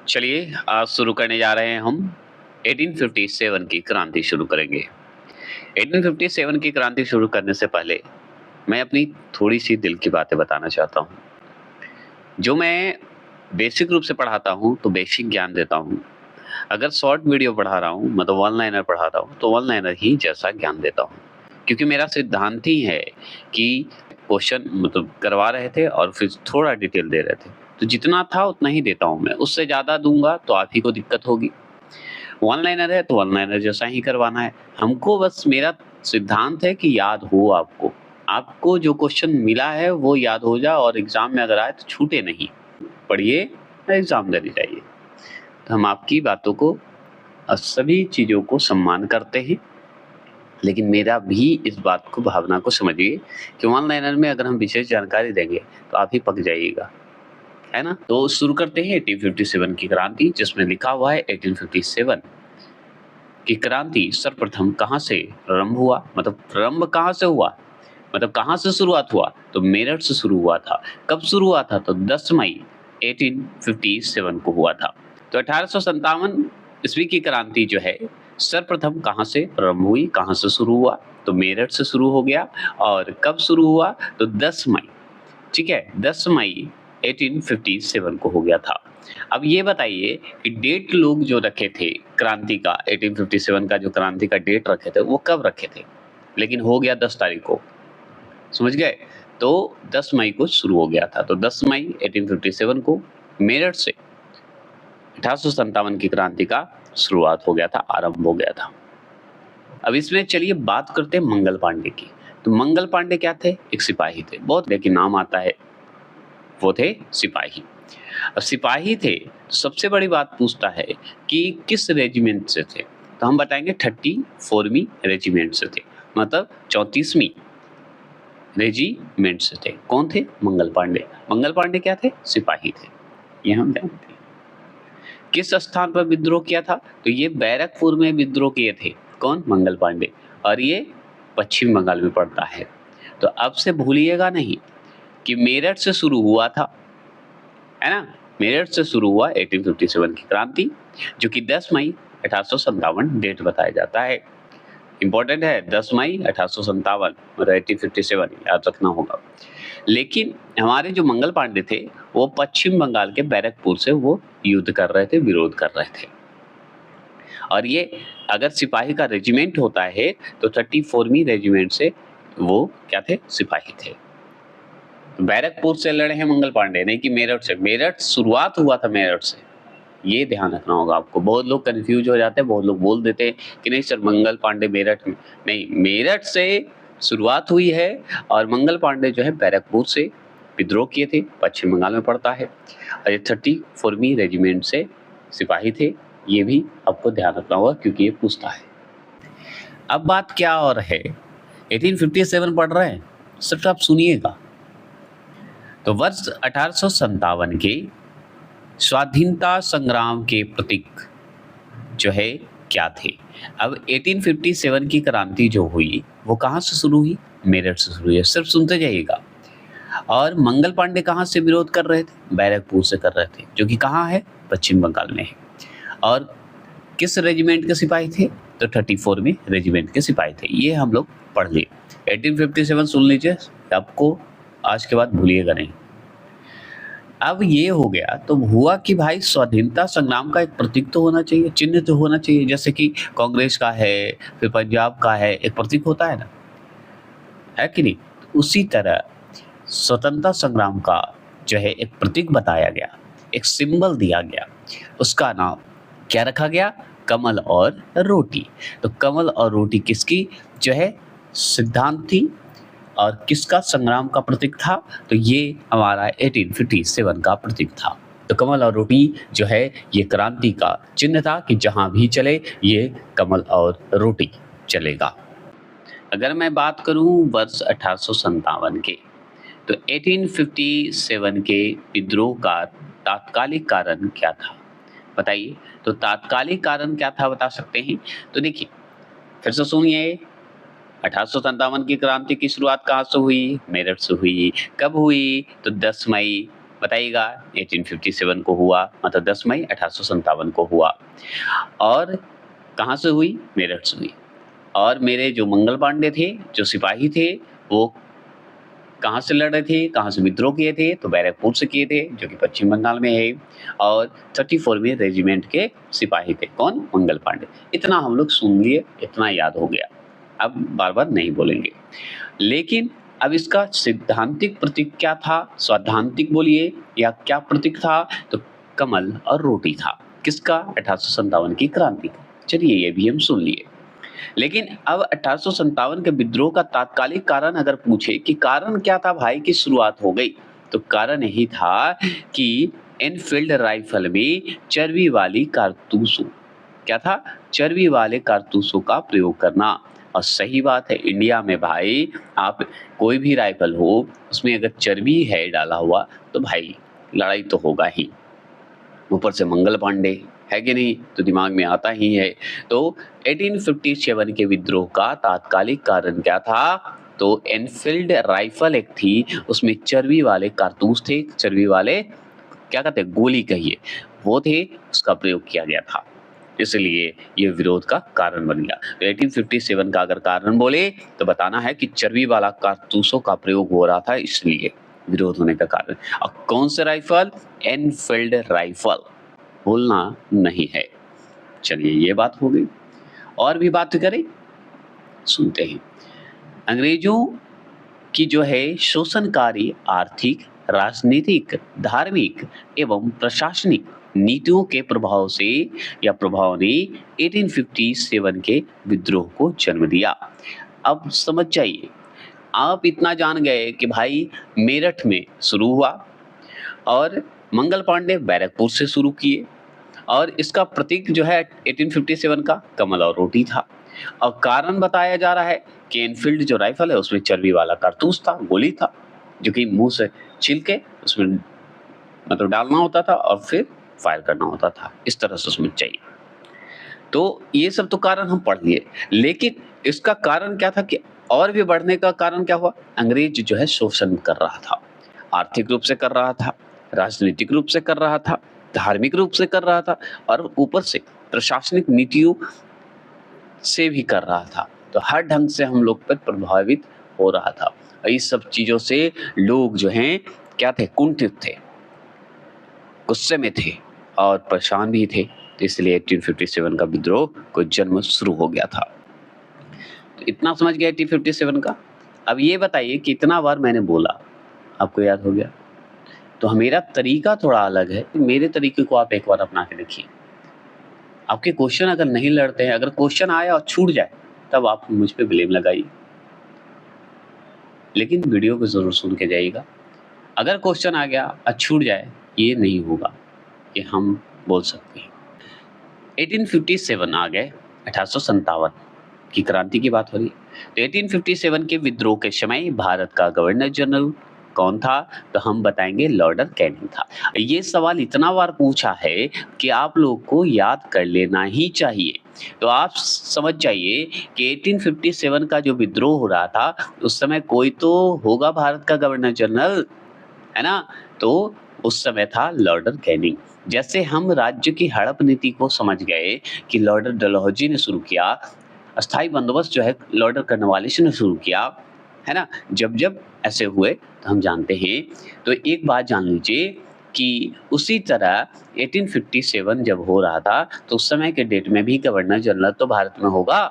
चलिए आज शुरू करने जा रहे हैं हम 1857 की क्रांति शुरू करेंगे। 1857 की क्रांति शुरू करने से पहले मैं अपनी थोड़ी-सी दिल की बातें बताना चाहता हूँ। जो मैं बेसिक रूप से पढ़ाता हूँ, तो बेसिक ज्ञान देता हूँ। अगर शॉर्ट वीडियो पढ़ा रहा हूँ, मतलब वन लाइनर पढ़ा रहा हूँ, तो वन लाइनर ही जैसा ज्ञान देता हूँ। क्योंकि मेरा सिद्धांत ही है कि क्वेश्चन मतलब करवा रहे थे और फिर थोड़ा डिटेल दे रहे थे। तो जितना था उतना ही देता हूँ मैं, उससे ज़्यादा दूँगा तो आप ही को दिक्कत होगी। वन लाइनर है तो वन लाइनर जैसा ही करवाना है। हमको बस मेरा सिद्धांत है कि याद हो आपको। आपको जो क्वेश्चन मिला है वो याद हो जाए और एग्ज़ाम में अगर आए तो छूटे नहीं। पढ़िए, एग्ज़ाम देने जाइए। तो हम आपकी बातों को सभी चीज़ों को सम्मान करते हैं, लेकिन मेरा भी इस बात को भावना को समझिए कि वन लाइनर में अगर हम विशेष जानकारी देंगे, तो आप ही पक जाइएगा, है ना? तो शुरू करते हैं 1857 की क्रांति जिसमें लिखा हुआ है 1857 की क्रांति सर्वप्रथम कहाँ से प्रारंभ हुआ? मतलब प्रारंभ कहाँ से हुआ? मतलब कहाँ से शुरुआत हुआ? तो मेरठ से शुरू हुआ था। कब शुरू हुआ था? तो 10 मई 1857 को हुआ था। तो 1857 ईस्वी की क्रांति जो है सर्वप्रथम कहाँ से प्रारंभ हुई, कहाँ से शुरू हुआ? तो मेरठ से शुरू हो गया और कब शुरू हुआ? तो 10 मई, ठीक है? 10 मई 1857 को हो गया था। अब ये बताइए कि डेट लोग जो रखे थे क्रांति का 1857 का जो क्रांति का डेट रखे थे, वो कब रखे थे? लेकिन हो गया 10 तारीख को। समझ गए? तो 10 मई को शुरू हो गया था। तो 10 मई 1857 को मेरठ से 1857 की क्रांति का शुरुआत हो गया था, आरंभ हो गया था। अब इसमें चलिए बात करते हैं मंगल पांडे की। तो मंगल पांडे क्या थे? एक सिपाही थे। बहुत देखिए नाम आता है, वो थे सिपाही। अब सिपाही थे तो सबसे बड़ी बात पूछता है कि किस रेजिमेंट से थे? तो हम बताएंगे 34वीं रेजिमेंट से थे, मतलब 34वीं रेजिमेंट से थे। कौन थे? मंगल पांडे। मंगल पांडे क्या थे? सिपाही थे। ये हम जानते हैं। किस स्थान पर विद्रोह किया था? तो ये बैरकपुर में विद्रोह किए थे। कौन? मंगल पांडे। और ये पश्चिम बंगाल में पड़ता है। तो अब से भूलिएगा नहीं कि मेरठ से शुरू हुआ था, है ना? मेरठ से शुरू हुआ 1857 की क्रांति, जो कि 10 मई 1857 डेट बताया जाता है। इम्पोर्टेंट है 10 मई 1857 और 1857 याद रखना होगा। लेकिन हमारे जो मंगल पांडे थे, वो पश्चिम बंगाल के बैरकपुर से वो युद्ध कर रहे थे, विरोध कर रहे थे। और ये अगर सिपाही का रेजिमेंट होता है, तो 34वीं रेजिमेंट से वो क्या थे? सिपाही थे। बैरकपुर से लड़े हैं मंगल पांडे, नहीं कि मेरठ से। मेरठ शुरुआत हुआ था मेरठ से, ये ध्यान रखना होगा आपको। बहुत लोग कंफ्यूज हो जाते हैं, बहुत लोग बोल देते हैं कि नहीं सर मंगल पांडे मेरठ में, नहीं, मेरठ से शुरुआत हुई है और मंगल पांडे जो है बैरकपुर से विद्रोह किए थे, पश्चिम बंगाल में पड़ता है। और ये 34वीं रेजिमेंट से सिपाही थे, ये भी आपको ध्यान रखना होगा क्योंकि ये पूछता है। अब बात क्या और है, 1857 पढ़ रहे हैं, सिर्फ आप सुनिएगा। तो वर्ष 1857 के स्वाधीनता संग्राम के प्रतीक जो है क्या थे? अब 1857 की क्रांति जो हुई वो कहाँ से शुरू हुई? मेरठ से शुरू हुई है, सिर्फ सुनते जाइएगा। और मंगल पांडे कहाँ से विरोध कर रहे थे? बैरकपुर से कर रहे थे, जो कि कहाँ है? पश्चिम बंगाल में है। और किस रेजिमेंट के सिपाही थे? तो 34वीं रेजिमेंट के सिपाही थे। ये हम लोग पढ़ लिए। 1857 सुन लीजिए, आपको आज के बाद भूलिएगा नहीं। अब ये हो गया तो हुआ कि भाई स्वाधीनता संग्राम का एक प्रतीक तो होना चाहिए, चिन्ह तो होना चाहिए। जैसे कि कांग्रेस का है, फिर पंजाब का है, एक प्रतीक होता है ना, है कि नहीं? तो उसी तरह स्वतंत्रता संग्राम का जो है एक प्रतीक बताया गया, एक सिंबल दिया गया। उसका नाम क्या रखा गया? कमल और रोटी। तो कमल और रोटी किसकी जो है सिद्धांत थी और किसका संग्राम का प्रतीक था? तो ये हमारा 1857 का प्रतीक था। तो कमल और रोटी जो है ये क्रांति का चिन्ह था कि जहां भी चले ये कमल और रोटी चलेगा। अगर मैं बात करूं वर्ष 1857 के, तो 1857 के विद्रोह का तात्कालिक कारण क्या था? बताइए। तो तात्कालिक कारण क्या था बता सकते हैं? तो देखिए फिर से सुनिए, 1857 की क्रांति की शुरुआत कहाँ से हुई? मेरठ से हुई। कब हुई? तो 10 मई बताइएगा। 1857 को हुआ, मतलब 10 मई 1857 को हुआ। और कहाँ से हुई? मेरठ से हुई। और मेरे जो मंगल पांडे थे, जो सिपाही थे, वो कहाँ से लड़ रहे थे, कहाँ से विद्रोह किए थे? तो बैरकपुर से किए थे, जो कि पश्चिम बंगाल में है। और 34वीं रेजिमेंट के सिपाही थे। कौन? मंगल पांडे। इतना हम लोग सुन लिए, इतना याद हो गया, अब बार बार नहीं बोलेंगे। लेकिन अब इसका सिद्धांतिक प्रतीक क्या था? सैद्धांतिक बोलिए या क्या प्रतीक था? तो कमल और रोटी था। किसका? 1857 की क्रांति का। चलिए ये भी हम सुन लिए। लेकिन अब 1857 के विद्रोह का तात्कालिक कारण अगर पूछे कि कारण क्या था भाई की शुरुआत हो गई, तो कारण यही था कि एनफील्ड राइफल में चर्बी वाली कारतूसों, क्या था? चर्बी वाले कारतूसों का प्रयोग करना। और सही बात है, इंडिया में भाई आप कोई भी राइफल हो, उसमें अगर चर्बी है डाला हुआ, तो भाई लड़ाई तो होगा ही। ऊपर से मंगल पांडे, है कि नहीं? तो दिमाग में आता ही है। तो 1857 के विद्रोह का तात्कालिक कारण क्या था? तो एनफील्ड राइफल एक थी, उसमें चर्बी वाले कारतूस थे, चर्बी वाले क्या कहते हैं, गोली कहिए, वो थे, उसका प्रयोग किया गया था। इसलिए ये विरोध का कारण बन गया। तो 1857 का अगर कारण बोले तो बताना है कि चर्बी वाला कारतूसों का प्रयोग हो रहा था, इसलिए विरोध होने का कारण। और कौन से राइफल? एनफील्ड राइफल, भूलना नहीं है। चलिए ये बात हो गई। और भी बात करें, सुनते हैं। अंग्रेजों की जो है शोषणकारी आर्थिक, राजनीतिक, धार्मिक एवं प्रशासनिक नीतियों के प्रभाव से या प्रभाव ने 1857 के विद्रोह को जन्म दिया। अब समझ जाइए, आप इतना जान गए कि भाई मेरठ में शुरू हुआ और मंगल पांडे बैरकपुर से शुरू किए, और इसका प्रतीक जो है 1857 का कमल और रोटी था। और कारण बताया जा रहा है कि एनफील्ड जो राइफल है उसमें चर्बी वाला कारतूस था, गोली था, जो कि मुंह से छील के उसमें मतलब डालना होता था और फिर फायर करना होता था, इस तरह से समझ चाहिए। तो ये सब तो कारण हम पढ़ लिए, लेकिन इसका कारण क्या था कि और भी बढ़ने का कारण क्या हुआ? अंग्रेज जो है शोषण कर रहा था, आर्थिक रूप से कर रहा था, राजनीतिक रूप से कर रहा था, धार्मिक रूप से कर रहा था, और ऊपर से प्रशासनिक नीतियों से भी कर रहा था। तो हर ढंग से हम लोग पर प्रभावित हो रहा था। और इस सब चीजों से लोग जो हैं क्या थे? कुंठित थे, गुस्से में थे और परेशान भी थे। तो इसलिए 1857 का विद्रोह को जन्म शुरू हो गया था। तो इतना समझ गया 1857 का। अब ये बताइए कि इतना बार मैंने बोला, आपको याद हो गया? तो मेरा तरीका थोड़ा अलग है, मेरे तरीके को आप एक बार अपना के देखिए। आपके क्वेश्चन अगर नहीं लड़ते हैं, अगर क्वेश्चन आया और छूट जाए, तब आप मुझ पे ब्लेम लगाइए, लेकिन वीडियो को जरूर सुन के जाइएगा। अगर क्वेश्चन आ गया और छूट जाए, ये नहीं होगा कि हम बोल सकते हैं। 1857 आ गए, 1857 की क्रांति की बात हो रही है। तो 1857 के विद्रोह के समय भारत का गवर्नर जनरल कौन था? तो हम बताएंगे लॉर्ड कैनिंग था। ये सवाल इतना बार पूछा है कि आप लोग को याद कर लेना ही चाहिए। तो आप समझ जाइए कि 1857 का जो विद्रोह हो रहा था, उस समय कोई तो होगा भारत का गवर्नर जनरल, है ना? तो उस समय था लॉर्ड कैनिंग। जैसे हम राज्य की हड़प नीति को समझ गए कि लॉर्ड डलहौजी ने शुरू किया, अस्थाई बंदोबस्त जो है लॉर्ड कॉर्नवालिस ने शुरू किया, है ना? जब जब ऐसे हुए तो हम जानते हैं। तो एक बात जान लीजिए कि उसी तरह 1857 जब हो रहा था, तो उस समय के डेट में भी गवर्नर जनरल तो भारत में होगा।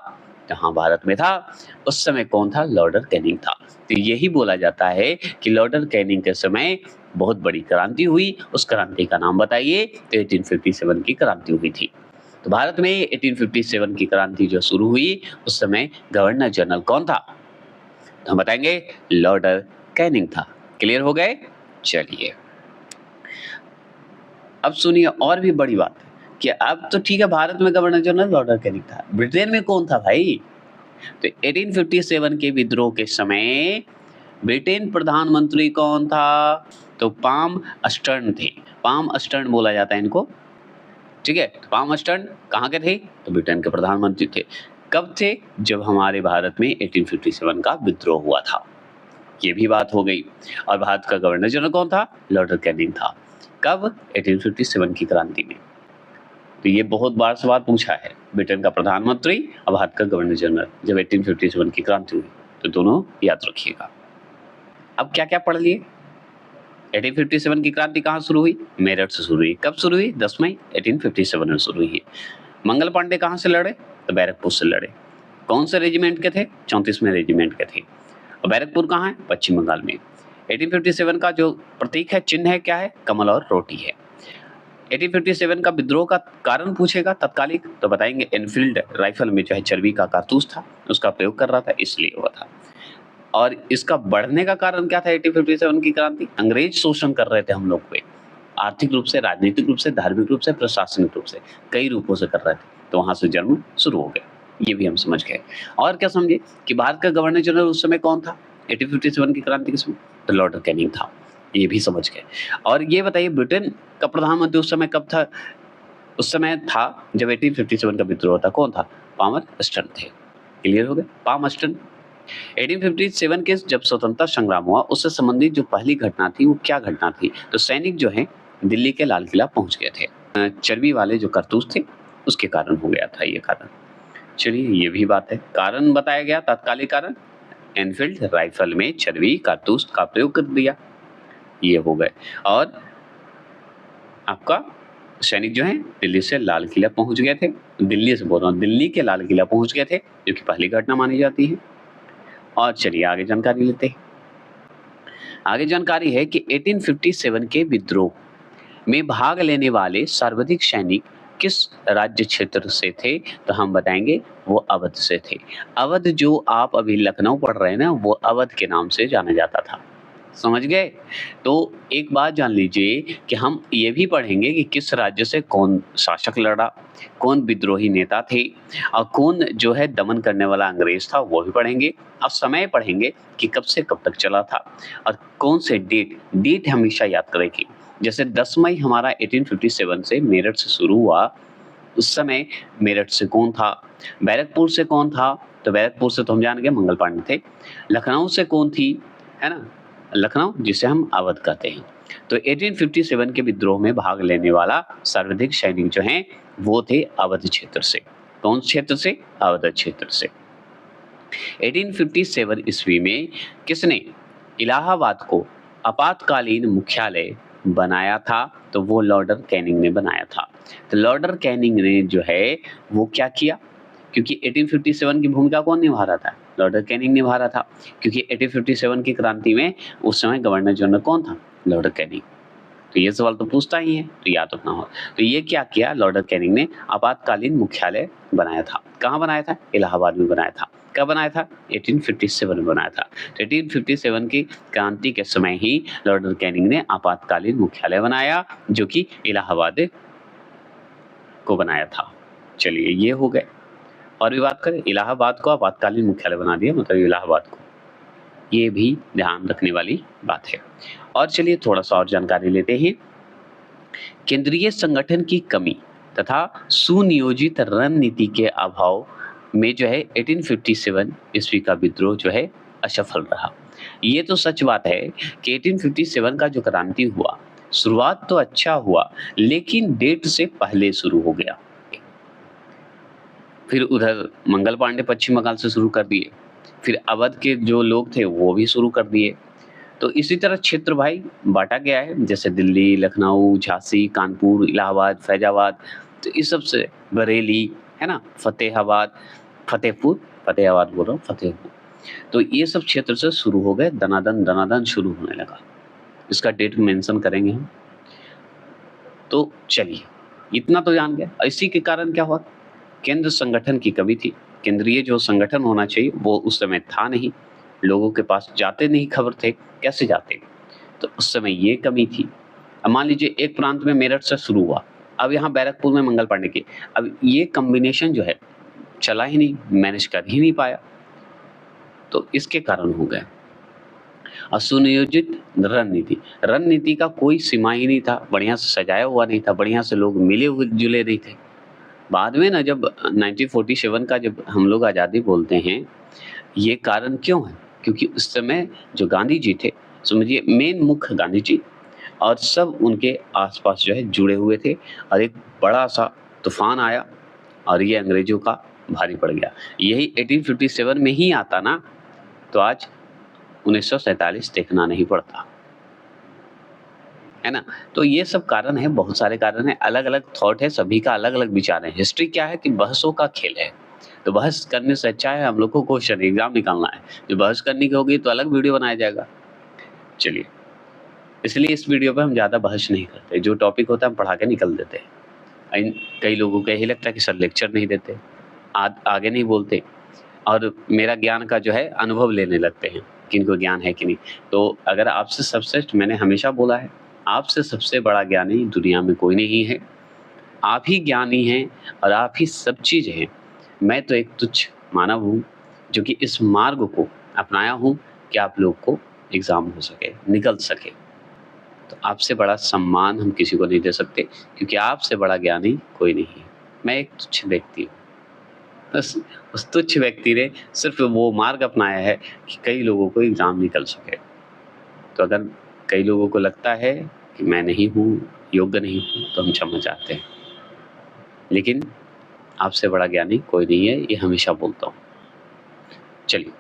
तो हाँ, भारत में था। उस समय कौन था? लॉर्ड कैनिंग था। तो यही बोला जाता है कि लॉर्ड कैनिंग के समय बहुत बड़ी क्रांति हुई। उस क्रांति का नाम बताइए। तो 1857 की क्रांति हुई थी। तो भारत में 1857 की क्रांति जो शुरू हुई, उस समय गवर्नर जनरल कौन था? तो हम बताएंगे लॉर्ड कैनिंग था। क्लियर हो गए? चलिए अब सुनिए और भी बड़ी बात कि अब तो ठीक है, भारत में गवर्नर जनरल लॉर्ड कैनिंग था, ब्रिटेन में कौन था भाई? तो 1857 के विद्रोह के समय ब्रिटेन प्रधानमंत्री कौन था? तो पाम अस्टर्न थे। पाम अस्टर्न बोला जाता है इनको, ठीक है? तो पाम अस्टर्न कहाँ के थे? तो ब्रिटेन के प्रधानमंत्री थे। कब थे? जब हमारे भारत में 1857 का विद्रोह हुआ था। ये भी बात हो गई। और भारत का गवर्नर जनरल कौन था? लॉर्ड कैनिंग था। कब? 1857 की क्रांति में। तो ये बहुत बार सवाल पूछा है, ब्रिटेन का प्रधानमंत्री और भारत का गवर्नर जनरल जब 1857 की क्रांति हुई, तो दोनों याद रखिएगा। अब क्या क्या पढ़ लिए? 1857 की क्रांति कहाँ शुरू हुई? मेरठ से शुरू हुई। कब शुरू हुई? 10 मई 1857 में शुरू हुई। मंगल पांडे कहाँ से लड़े? तो बैरकपुर से लड़े। कौन से रेजिमेंट के थे? 34वें रेजिमेंट के थे। और बैरकपुर कहाँ है? पश्चिम बंगाल में। 1857 का जो प्रतीक है, चिन्ह है, क्या है? कमल और रोटी है। 1857 का विद्रोह का कारण पूछेगा तत्कालिक, तो बताएंगे एनफील्ड राइफल में जो है चर्बी का कारतूस था, उसका प्रयोग कर रहा था, इसलिए हुआ था। और इसका बढ़ने का कारण क्या था? 1857 की क्रांति, अंग्रेज शोषण कर रहे थे हम लोग पे, आर्थिक रूप से, राजनीतिक रूप से, धार्मिक रूप से, प्रशासनिक रूप से, कई रूपों से कर रहे थे, तो वहां से जन्म शुरू हो गया। ये भी हम समझ गए। और क्या समझे कि भारत का गवर्नर जनरल उस समय कौन था 1857 की क्रांति के समय? तो लॉर्ड कैनिंग था। ये भी समझ गए। और ये बताइए ब्रिटेन का प्रधानमंत्री उस समय कब था? उस समय था जब 1857 का विद्रोह था। कौन था? पामरस्टन थे। क्लियर हो गए? पामरस्टन। 1857 के जब स्वतंत्रता संग्राम हुआ, उससे संबंधित जो पहली घटना थी, वो क्या घटना थी? तो सैनिक जो है दिल्ली के लाल किला पहुंच गए थे। चर्बी वाले जो कारतूस थे, उसके कारण हो गया था ये कारण। चलिए, ये भी बात है। कारण बताया गया, तात्कालिक कारण, एनफील्ड राइफल में चर्बी कारतूस का प्रयोग कर दिया, ये हो गए। और आपका सैनिक जो है दिल्ली से लाल किला पहुंच गए थे। दिल्ली से बोल रहा हूँ, दिल्ली के लाल किला पहुंच गए थे, जो कि पहली घटना मानी जाती है। और चलिए आगे जानकारी लेते हैं। आगे जानकारी है कि 1857 के विद्रोह में भाग लेने वाले सर्वाधिक सैनिक किस राज्य क्षेत्र से थे? तो हम बताएंगे वो अवध से थे। अवध जो आप अभी लखनऊ पढ़ रहे हैं ना, वो अवध के नाम से जाना जाता था। समझ गए? तो एक बात जान लीजिए कि हम ये भी पढ़ेंगे कि किस राज्य से कौन शासक लड़ा, कौन विद्रोही नेता थे, और कौन जो है दमन करने वाला अंग्रेज था, वो भी पढ़ेंगे। और समय पढ़ेंगे कि कब से कब तक चला था, और कौन से डेट हमेशा याद करेंगे। जैसे 10 मई हमारा 1857 से मेरठ से शुरू हुआ, उस समय मेरठ से कौन था? बैरकपुर से कौन था? तो बैरकपुर से तो हम जान गए मंगल पांडे थे। लखनऊ से कौन थी? है ना, लखनऊ, जिसे हम अवध कहते हैं। तो 1857 के विद्रोह में भाग लेने वाला सर्वाधिक सैनिक जो हैं वो थे अवध क्षेत्र से। कौन क्षेत्र से? अवध क्षेत्र से। 1857 ईस्वी में किसने इलाहाबाद को आपातकालीन मुख्यालय बनाया था? तो वो लॉर्ड कैनिंग ने बनाया था। तो लॉर्ड कैनिंग ने जो है वो क्या किया? क्योंकि 1857 की भूमिका कौन निभा रहा था? लॉर्ड कैनिंग निभा रहा था, क्योंकि 1857 की क्रांति में उस समय गवर्नर जनरल कौन था? Lord Canning. तो ये सवाल तो पूछता ही है, तो याद रखना हो। तो ये क्या किया? लॉर्ड कैनिंग ने आपातकालीन मुख्यालय बनाया था। कहाँ बनाया था? इलाहाबाद में बनाया था। कब बनाया था? 1857 में बनाया था। तो 1857 की क्रांति के समय ही लॉर्ड कैनिंग ने आपातकालीन मुख्यालय बनाया, जो कि इलाहाबाद को बनाया था। चलिए, ये हो गए। और भी बात करें, इलाहाबाद को आपातकालीन मुख्यालय बना दिया, मतलब इलाहाबाद को। ये भी ध्यान रखने वाली बात है। और चलिए थोड़ा सा और जानकारी लेते हैं। केंद्रीय संगठन की कमी तथा सुनियोजित रणनीति के अभाव में जो है 1857 ईस्वी का विद्रोह जो है असफल रहा। ये तो सच बात है कि 1857 का जो क्रांति हुआ, शुरुआत तो अच्छा हुआ, लेकिन डेट से पहले शुरू हो गया। फिर उधर मंगल पांडे पश्चिम बंगाल से शुरू कर दिए, फिर अवध के जो लोग थे वो भी शुरू कर दिए। तो इसी तरह क्षेत्र भाई बांटा गया है, जैसे दिल्ली, लखनऊ, झांसी, कानपुर, इलाहाबाद, फैजाबाद, तो इस सब से बरेली, है ना, फतेहाबाद बोल रहा हूँ, फतेहपुर। तो ये सब क्षेत्र से शुरू हो गए, दनादन शुरू होने लगा। इसका डेट मेंशन करेंगे हम। तो चलिए, इतना तो जान गए। इसी के कारण क्या हुआ? केंद्र संगठन की कमी थी। केंद्रीय जो संगठन होना चाहिए वो उस समय था नहीं, लोगों के पास जाते नहीं खबर थे, कैसे जाते? तो उस समय ये कमी थी। अब मान लीजिए एक प्रांत में मेरठ से शुरू हुआ, अब यहाँ बैरकपुर में मंगल पांडे की, अब ये कॉम्बिनेशन जो है चला ही नहीं, मैनेज कर ही नहीं पाया, तो इसके कारण हो गया। असुनियोजित रणनीति का कोई सीमा ही नहीं था, बढ़िया से सजाया हुआ नहीं था, बढ़िया से लोग मिले हुए जुले नहीं थे। बाद में ना जब 1947 का जब हम लोग आज़ादी बोलते हैं, ये कारण क्यों है? क्योंकि उस समय जो गांधी जी थे, समझिए मेन मुख्य गांधी जी और सब उनके आसपास जो है जुड़े हुए थे और एक बड़ा सा तूफान आया और ये अंग्रेजों का भारी पड़ गया। यही 1857 में ही आता ना, तो आज 1947 देखना नहीं पड़ता, है ना? तो ये सब कारण है, बहुत सारे कारण हैं, अलग-अलग थॉट है, सभी का अलग-अलग विचार है। हिस्ट्री क्या है कि बहसों का खेल है, तो बहस करने से अच्छा है हम लोग को क्वेश्चन एग्ज़ाम निकालना है। जो बहस करनी की होगी तो अलग वीडियो बनाया जाएगा। चलिए, इसलिए इस वीडियो पे हम ज़्यादा बहस नहीं करते, जो टॉपिक होता है हम पढ़ा के निकल देते हैं। कई लोगों को यही लगता है कि सर लेक्चर नहीं देते, आगे नहीं बोलते और मेरा ज्ञान का जो है अनुभव लेने लगते हैं, किनको ज्ञान है कि नहीं। तो अगर आपसे सबसे, मैंने हमेशा बोला है, आपसे सबसे बड़ा ज्ञानी दुनिया में कोई नहीं है। आप ही ज्ञानी हैं और आप ही सब चीज़ हैं। मैं तो एक तुच्छ मानव हूँ, जो कि इस मार्ग को अपनाया हूँ कि आप लोग को एग्ज़ाम हो सके, निकल सके। तो आपसे बड़ा सम्मान हम किसी को नहीं दे सकते, क्योंकि आपसे बड़ा ज्ञानी कोई नहीं है। मैं एक तुच्छ व्यक्ति हूँ। बस उस तुच्छ व्यक्ति ने सिर्फ़ वो मार्ग अपनाया है कि कई लोगों को एग्ज़ाम निकल सके। तो अगर कई लोगों को लगता है कि मैं नहीं हूँ, योग्य नहीं हूँ, तो हम क्षमा चाहते हैं। लेकिन आपसे बड़ा ज्ञानी कोई नहीं है, ये हमेशा बोलता हूँ। चलिए,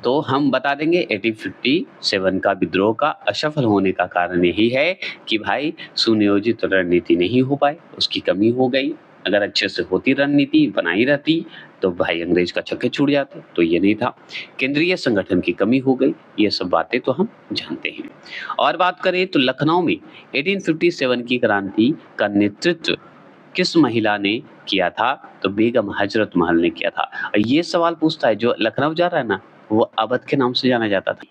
तो हम बता देंगे 1857 का विद्रोह का असफल होने का कारण यही है कि भाई सुनियोजित रणनीति नहीं हो पाई, उसकी कमी हो गई। अगर अच्छे से होती रणनीति बनाई रहती तो भाई अंग्रेज का छक्के छूट जाते, तो ये नहीं था। केंद्रीय संगठन की कमी हो गई, ये सब बातें तो हम जानते हैं। और बात करें तो लखनऊ में 1857 की क्रांति का नेतृत्व किस महिला ने किया था, तो बेगम हजरत महल ने किया था। और ये सवाल पूछता है, जो लखनऊ जा रहा है ना, वो अवध के नाम से जाना जाता था।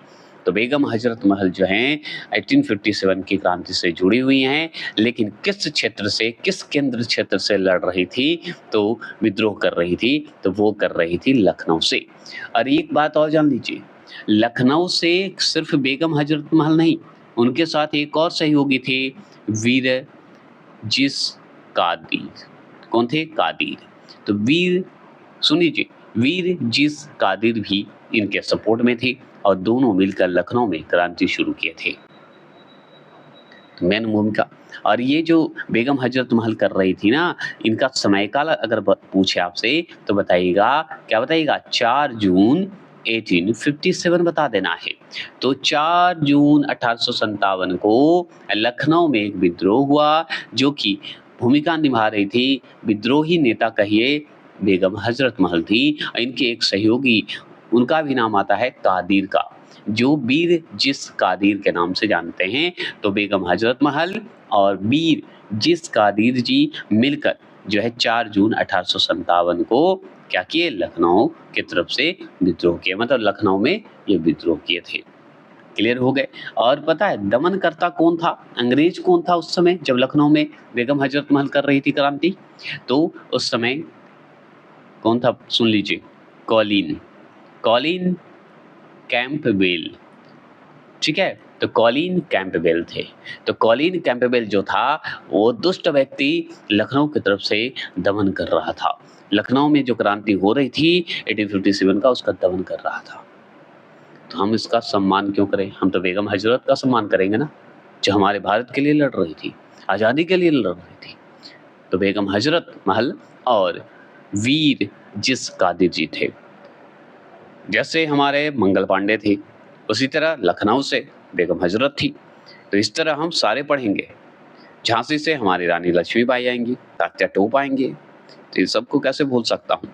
तो बेगम हजरत महल जो हैं 1857 की क्रांति से जुड़ी हुई हैं, लेकिन किस क्षेत्र से, किस केंद्र क्षेत्र से लड़ रही थी, तो विद्रोह कर रही थी, तो वो कर रही थी लखनऊ से। और एक बात और जान लीजिए, लखनऊ से सिर्फ बेगम हजरत महल नहीं, उनके साथ एक और सहयोगी थे, वीर जिस कादिर। कौन थे? कादिर। तो सुन लीजिए, वीर जिस कादिर भी इनके सपोर्ट में थे और दोनों मिलकर लखनऊ में क्रांति शुरू किए थे। तो मेन भूमिका, और ये जो बेगम हजरत महल कर रही थी ना, इनका समयकाल अगर पूछे आपसे तो बताइएगा, क्या बताइएगा? 4 जून 1857 बता देना है। तो 4 जून 1857 को लखनऊ में एक विद्रोह हुआ, जो कि भूमिका निभा रही थी, विद्रोही नेता कहिए, बेगम हजरत महल थी। इनके एक सहयोगी, उनका भी नाम आता है कादिर का, जो वीर जिस कादिर के नाम से जानते हैं। तो बेगम हजरत महल और वीर जिस कादिर जी मिलकर जो है 4 जून 1857 को क्या किए? लखनऊ की तरफ से विद्रोह किए, मतलब लखनऊ में ये विद्रोह किए थे। क्लियर हो गए? और पता है दमनकर्ता कौन था? अंग्रेज कौन था उस समय जब लखनऊ में बेगम हजरत महल कर रही थी क्रांति? तो उस समय कौन था? सुन लीजिए, कॉलिन कैंपबेल। ठीक है, तो कॉलिन कैंपबेल थे। तो कॉलिन कैंपबेल जो था, वो दुष्ट व्यक्ति लखनऊ की तरफ से दमन कर रहा था। लखनऊ में जो क्रांति हो रही थी 1857 का, उसका दमन कर रहा था। तो हम इसका सम्मान क्यों करें? हम तो बेगम हजरत का सम्मान करेंगे ना, जो हमारे भारत के लिए लड़ रही थी, आज़ादी के लिए लड़ रही थी। तो बेगम हजरत महल और वीर जिस कादिर जी थे। जैसे हमारे मंगल पांडे थे, उसी तरह लखनऊ से बेगम हजरत थी। तो इस तरह हम सारे पढ़ेंगे। झांसी से हमारी रानी लक्ष्मीबाई आएंगी, तात्या टोप आएंगे। तो इन सबको कैसे भूल सकता हूँ?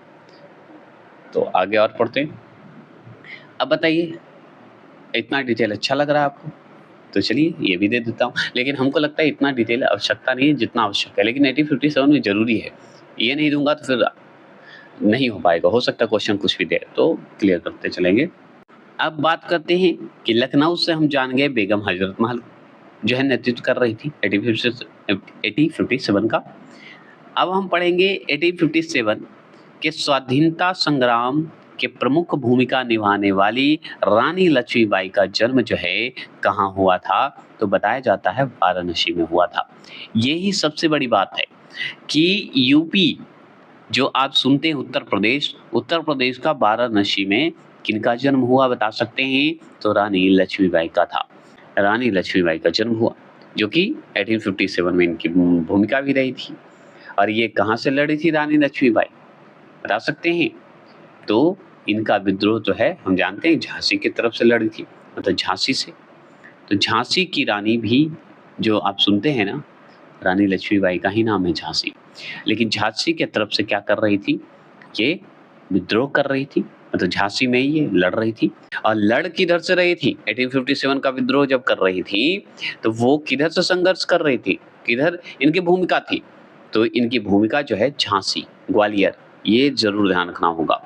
तो आगे और पढ़ते हैं। अब बताइए, इतना डिटेल अच्छा लग रहा है आपको? तो चलिए ये भी दे देता हूँ। लेकिन हमको लगता है इतना डिटेल आवश्यकता नहीं है जितना आवश्यक है, लेकिन 1857 में ज़रूरी है। ये नहीं दूंगा तो फिर नहीं हो पाएगा, हो सकता है क्वेश्चन कुछ भी दे, तो क्लियर करते चलेंगे। अब बात करते हैं कि लखनऊ से हम जान गए बेगम हजरत महल जो है नेतृत्व कर रही थी 1857 का। अब हम पढ़ेंगे 1857 के स्वाधीनता संग्राम के प्रमुख भूमिका निभाने वाली रानी लक्ष्मीबाई का जन्म जो है कहाँ हुआ था, तो बताया जाता है वाराणसी में हुआ था। यही सबसे बड़ी बात है कि यूपी जो आप सुनते हैं उत्तर प्रदेश का वाराणसी में किनका जन्म हुआ बता सकते हैं? तो रानी लक्ष्मीबाई का था। रानी लक्ष्मीबाई का जन्म हुआ, जो कि 1857 में इनकी भूमिका भी रही थी। और ये कहाँ से लड़ी थी रानी लक्ष्मीबाई, बता सकते हैं? तो इनका विद्रोह जो है हम जानते हैं झांसी की तरफ से लड़ी थी, मतलब झांसी से। तो झांसी की रानी भी जो आप सुनते हैं ना, रानी लक्ष्मीबाई का ही नाम है झांसी। लेकिन झांसी के तरफ से क्या कर रही थी? ये विद्रोह कर रही थी, मतलब झांसी में ही ये लड़ रही थी। और लड़ किधर से रही थी? 1857 का विद्रोह जब कर रही थी तो वो किधर से संघर्ष कर रही थी? किधर इनकी भूमिका थी? तो इनकी भूमिका जो है झांसी, ग्वालियर, ये जरूर ध्यान रखना होगा।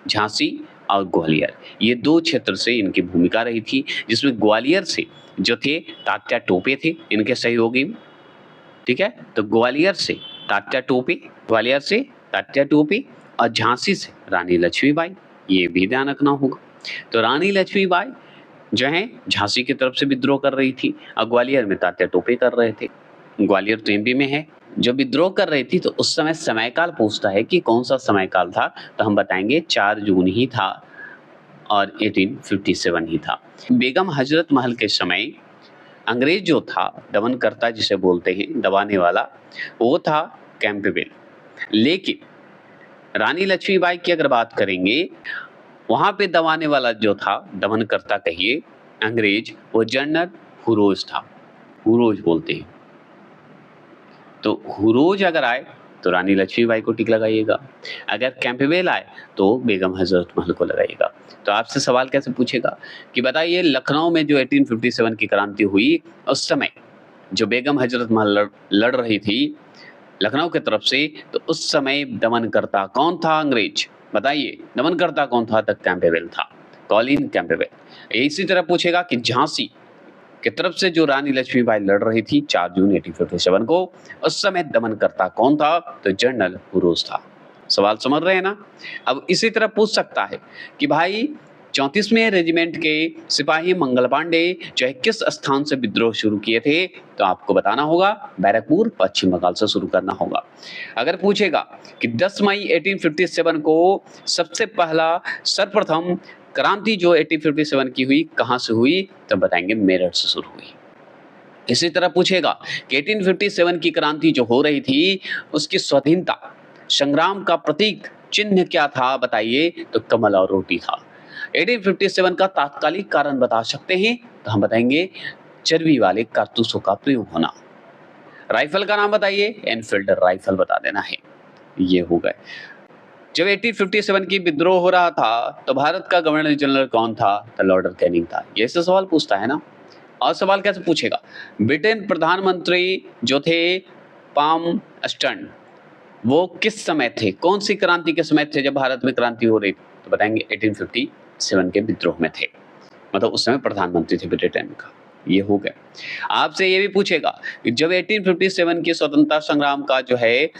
झांसी और ग्वालियर, ये 2 क्षेत्र से इनकी भूमिका रही थी, जिसमें ग्वालियर से जो थे तात्या टोपे थे इनके सहयोगी। ठीक है, तो ग्वालियर से तात्या टोपे और झांसी से रानी लक्ष्मीबाई, ये भी ध्यान रखना होगा। तो रानी लक्ष्मीबाई जो है झांसी की तरफ से विद्रोह कर रही थी और ग्वालियर में तात्या टोपे कर रहे थे। ग्वालियर तो एमपी में है। जो विद्रोह कर रही थी तो उस समय समयकाल पूछता है कि कौन सा समयकाल था, तो हम बताएंगे 4 जून ही था और 1857 ही था। बेगम हजरत महल के समय अंग्रेज जो था, दमनकर्ता जिसे बोलते हैं, दबाने वाला, वो था कैंपबेल। लेकिन रानी लक्ष्मीबाई की अगर बात करेंगे, वहां पे दबाने वाला जो था, दमनकर्ता कहिए, अंग्रेज, वो जनरल हुरोज था। हुरोज बोलते हैं। तो हुरोज अगर आए तो रानी लक्ष्मीबाई को टिक लगाइएगा, अगर कैंपबेल आए तो बेगम हजरत महल को लगाइएगा। तो आपसे सवाल कैसे पूछेगा कि बताइए लखनऊ में जो 1857 की क्रांति हुई, उस समय जो बेगम हजरत महल लड़ रही थी लखनऊ की तरफ से, तो उस समय दमनकर्ता कौन था? अंग्रेज। बताइए दमनकर्ता कौन था? तक कैंपबेल था, कॉलिन कैंपबेल। इसी तरह पूछेगा कि झांसी की तरफ से जो रानी लक्ष्मीबाई लड़ रही थी 4 जून 1857 को, उस समय दमनकर्ता कौन था? तो जनरल हुरोज था। सवाल समझ रहे हैं ना? अब इसी तरह पूछ सकता है कि भाई 34वें रेजिमेंट के सिपाही मंगल पांडे जो है किस स्थान से विद्रोह शुरू किए थे? तो आपको बताना होगा बैरकपुर, पश्चिम बंगाल से शुरू करना होगा। अगर पूछेगा कि 10 मई 1857 को सबसे पहला सर्वप्रथम क्रांति जो 1857 की हुई कहां से हुई? तो बताएंगे मेरठ से शुरू हुई। इसी तरह पूछेगा कि 1857 की क्रांति जो हो रही थी उसकी स्वाधीनता संग्राम का प्रतीक चिन्ह क्या था? बताइए। तो कमल और रोटी था। 1857 का तात्कालिक कारण बता सकते हैं? तो हम बताएंगे चर्बी वाले कारतूसों का प्रयोग होना। राइफल का नाम बताइए। एनफील्ड राइफल बता देना है। ये हो गए। जब 1857 की विद्रोह हो रहा था तो भारत का गवर्नर जनरल कौन था? तो लॉर्ड कैनिंग था। ये से सवाल पूछता है ना। और सवाल कैसे पूछेगा? ब्रिटेन प्रधानमंत्री जो थे पाम स्टर्न, वो किस समय थे? कौन सी क्रांति के समय थे जब भारत में क्रांति हो रही थी? तो बताएंगे 1857 के विद्रोह में थे, मतलब उस समय प्रधानमंत्री थे ब्रिटेन का। ये हो गया। आपसे ये भी पूछेगा कि जब 1857 के स्वतंत्रता संग्राम का जो है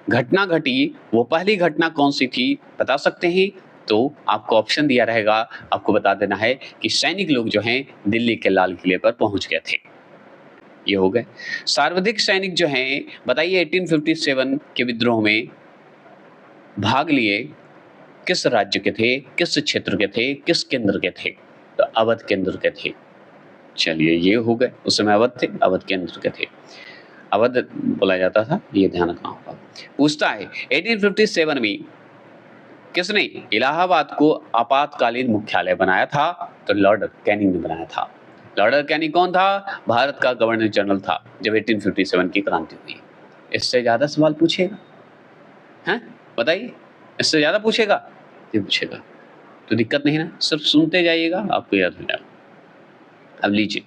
घटना घटी, वो पहली घटना कौन सी थी? बता सकते हैं? तो आपको ऑप्शन दिया रहेगा, आपको बता देना है कि सैनिक लोग जो हैं दिल्ली के लाल किले पर पहुंच गए थे। ये हो गए। सर्वाधिक सैनिक जो हैं, बताइए 1857 के विद्रोह में भाग लिए किस राज्य के थे, किस क्षेत्र के थे, किस केंद्र के थे? तो अवध केंद्र के थे। चलिए ये हो गए। उस समय अवध थे, अवध केंद्र के थे, अवध बोला जाता था, ये ध्यान रखना होगा। पूछता है 1857 में किसने इलाहाबाद को आपातकालीन मुख्यालय बनाया था? तो लॉर्ड कैनिंग ने बनाया था। लॉर्ड कैनिंग कौन था? भारत का गवर्नर जनरल था जब 1857 की क्रांति हुई। इससे ज्यादा सवाल पूछेगा? हैं बताइए, इससे ज्यादा पूछेगा? ये पूछेगा तो दिक्कत नहीं ना, सिर्फ सुनते जाइएगा, आपको याद हो जाएगा। अब लीजिए,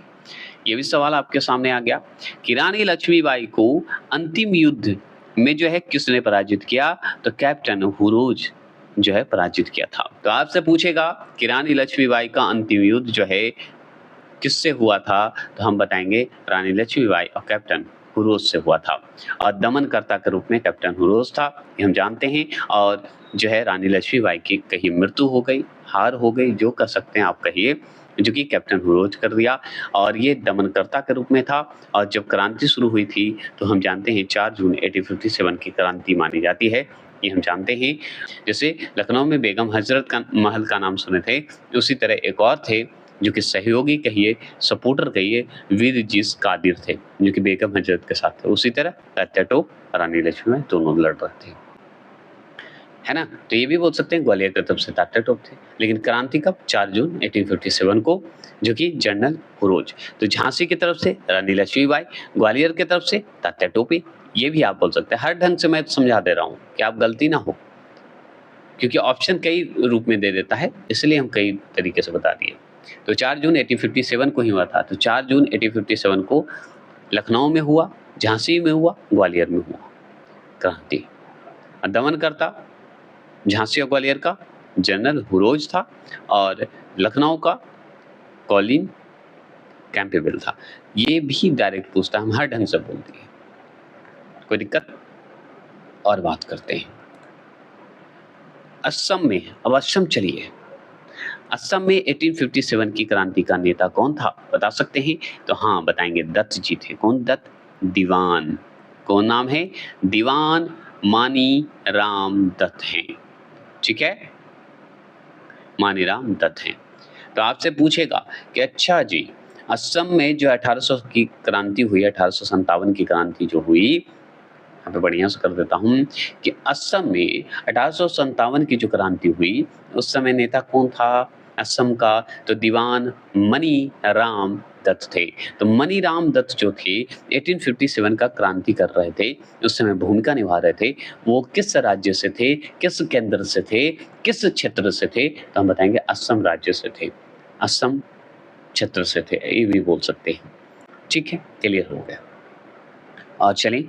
ये भी सवाल आपके सामने आ गया कि रानी लक्ष्मीबाई को अंतिम युद्ध में जो है किसने पराजित किया? तो कैप्टन हुरोज जो है पराजित किया था। तो आपसे पूछेगा कि रानी लक्ष्मीबाई का अंतिम युद्ध जो है किससे हुआ था? तो हम बताएंगे रानी लक्ष्मीबाई और कैप्टन हुरोज से हुआ था। और दमनकर्ता के रूप में कैप्टन हुरोज था, ये हम जानते हैं। और जो है रानी लक्ष्मीबाई की कहीं मृत्यु हो गई, हार हो गई, जो कर सकते हैं आप कहिए, जो कि कैप्टन हुरोज कर दिया, और ये दमनकर्ता के रूप में था। और जब क्रांति शुरू हुई थी तो हम जानते हैं 4 जून 1857 की क्रांति मानी जाती है, ये हम जानते हैं। जैसे लखनऊ में बेगम हजरत का महल का नाम सुने थे, उसी तरह एक और थे जो कि सहयोगी कहिए, सपोर्टर कहिए, वीर जीस कादिर थे, जो कि बेगम हजरत के साथ थे। उसी तरह तात्या टोप, रानी लक्ष्मीबाई दोनों लड़ रहे थे, है ना। तो ये भी बोल सकते हैं ग्वालियर की तरफ से तात्या टोप थे। लेकिन क्रांति कब? 4 जून 1857 को, जो कि जनरल हुरोज। तो झांसी की तरफ से रानी लक्ष्मीबाई, ग्वालियर की तरफ से तात्या टोपे। ये भी आप बोल सकते हैं। हर ढंग से मैं समझा दे रहा हूँ कि आप गलती ना हो, क्योंकि ऑप्शन कई रूप में दे देता है, इसलिए हम कई तरीके से बता दिए। तो 4 जून 1857 को ही हुआ था। तो 4 जून 1857 को लखनऊ में हुआ, झांसी में हुआ, ग्वालियर में हुआ क्रांति। दमनकर्ता झांसी और ग्वालियर का जनरल हुरोज था, और लखनऊ का कॉलिन कैंपेबल था। ये भी डायरेक्ट पूछता, हम हर ढंग से बोल दिए, कोई दिक्कत? और बात करते हैं असम में। अब असम चलिए, असम में 1857 की क्रांति का नेता कौन था, बता सकते हैं? तो हाँ, बताएंगे, दत्त जी थे। कौन दत्त? दीवान। कौन नाम है? दीवान मानी राम दत्त हैं, ठीक है, मानी राम दत्त हैं। तो आपसे पूछेगा कि अच्छा जी, असम में जो 1800 की क्रांति हुई, 1857 की क्रांति जो हुई, यहाँ पे बढ़िया से कर देता हूँ कि असम में 1857 की जो क्रांति हुई, उस समय नेता कौन था असम का? तो दीवान मनी राम दत्त थे। तो मनी राम दत्त जो थे 1857 का क्रांति कर रहे थे, उस समय भूमिका निभा रहे थे। वो किस राज्य से थे, किस केंद्र से थे, किस क्षेत्र से थे? तो हम बताएंगे असम राज्य से थे, असम क्षेत्र से थे, ये भी बोल सकते हैं। ठीक है, क्लियर हो गया। और चलिए,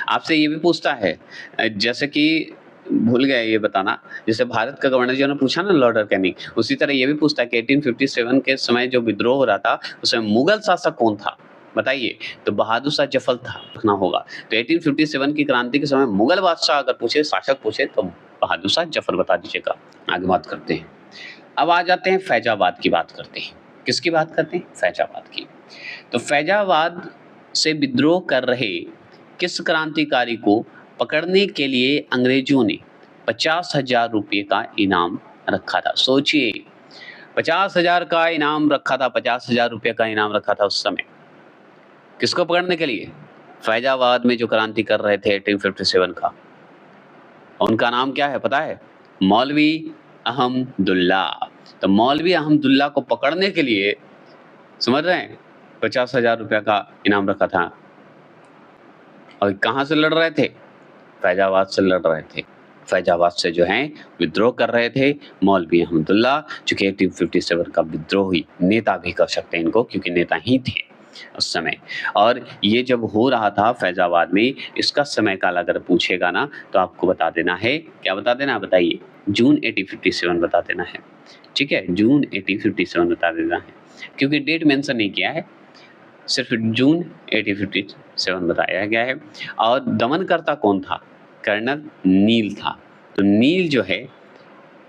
आपसे ये भी पूछता है, जैसे कि भूल गए ये बताना, जैसे भारत का गवर्नर जनरल पूछा ना लॉर्ड कैनिंग, उसी तरह ये भी पूछता है कि 1857 के समय जो विद्रोह हो रहा था, उस समय मुगल शासक कौन था, बताइए? तो बहादुर शाह जफर था, रखना होगा। तो 1857 की क्रांति के समय मुगल बादशाह अगर पूछे, शासक पूछे, तो बहादुर शाह जफर बता दीजिएगा। आगे बात करते हैं। अब आ जाते हैं फैजाबाद की बात करते हैं। किसकी बात करते हैं? फैजाबाद की। तो फैजाबाद से विद्रोह कर रहे किस क्रांतिकारी को पकड़ने के लिए अंग्रेजों ने 50,000 रुपये का इनाम रखा था? सोचिए, 50,000 का इनाम रखा था, 50,000 रुपये का इनाम रखा था उस समय। किसको पकड़ने के लिए? फैजाबाद में जो क्रांति कर रहे थे 1857 का। उनका नाम क्या है पता है? मौलवी अहमदुल्ला। तो मौलवी अहमदुल्ला को पकड़ने के लिए, समझ रहे हैं, 50,000 रुपये का इनाम रखा था। और कहाँ से लड़ रहे थे? फैजाबाद से लड़ रहे थे। फैजाबाद से जो हैं विद्रोह कर रहे थे मौलवी अहमदुल्ला, जो कि 1857 का विद्रोही नेता भी कर सकते हैं इनको, क्योंकि नेता ही थे उस समय। और ये जब हो रहा था फैजाबाद में, इसका समय काल अगर पूछेगा ना, तो आपको बता देना है, क्या बता देना, बताइए? जून 1857 बता देना है, ठीक है, जून 1857 बता देना है, क्योंकि डेट मेंशन नहीं किया है, सिर्फ जून 1857 बताया गया है। और दमनकर्ता कौन था? कर्नल नील था। तो नील जो है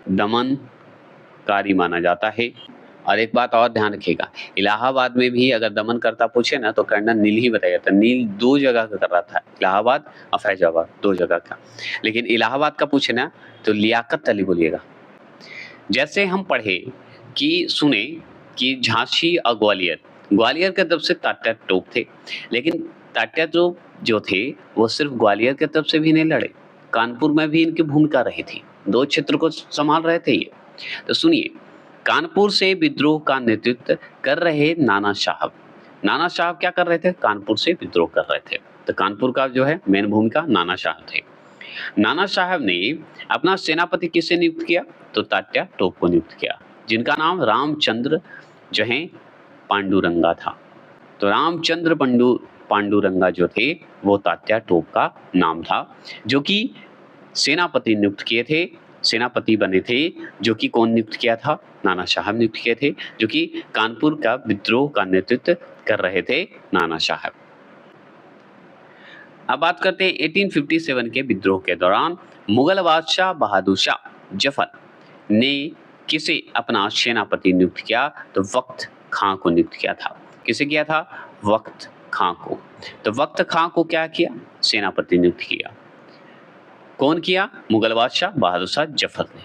दमनकारी माना जाता है। और एक बात और ध्यान रखिएगा, इलाहाबाद में भी अगर दमनकर्ता पूछे ना, तो कर्नल नील ही बताया जाता है। नील 2 जगह का कर रहा था, इलाहाबाद और फैजाबाद, 2 जगह का। लेकिन इलाहाबाद का पूछे ना, तो लियाकत अली बोलिएगा। जैसे हम पढ़े कि सुने कि झांसी और ग्वालियर की तरफ से तात्या टोप थे, लेकिन तात्या टोप जो थे वो सिर्फ ग्वालियर की तरफ से भी नहीं लड़े, कानपुर में भी इनकी भूमिका रही थी, 2 क्षेत्र को संभाल रहे थे ये। तो सुनिए, कानपुर से विद्रोह का नेतृत्व कर रहे नाना साहब। नाना साहब क्या कर रहे थे? कानपुर से विद्रोह कर रहे थे। तो कानपुर का जो है मेन भूमिका नाना साहब थे। नाना साहब ने अपना सेनापति किसे नियुक्त किया? तो तात्या टोप को नियुक्त किया, जिनका नाम रामचंद्र जो है पांडुरंगा था। तो रामचंद्र पांडुरंगा जो थे, वो तात्या टोप का नाम था, जो कि सेनापति नियुक्त किए थे, सेनापति बने थे, जो कि कौन नियुक्त किया था? नाना साहब नियुक्त किए थे, जो कि कानपुर का विद्रोह का नेतृत्व कर रहे थे नाना साहब। अब बात करते हैं 1857 के विद्रोह के दौरान मुगल बादशाह बहादुर शाह जफर ने किसे अपना सेनापति नियुक्त किया? तो वक्त खां को नियुक्त किया था। किसे किया था? वक्त खां को। तो वक्त खां को क्या किया? सेनापति नियुक्त किया। कौन किया? मुगल बादशाह बहादुर शाह जफर ने।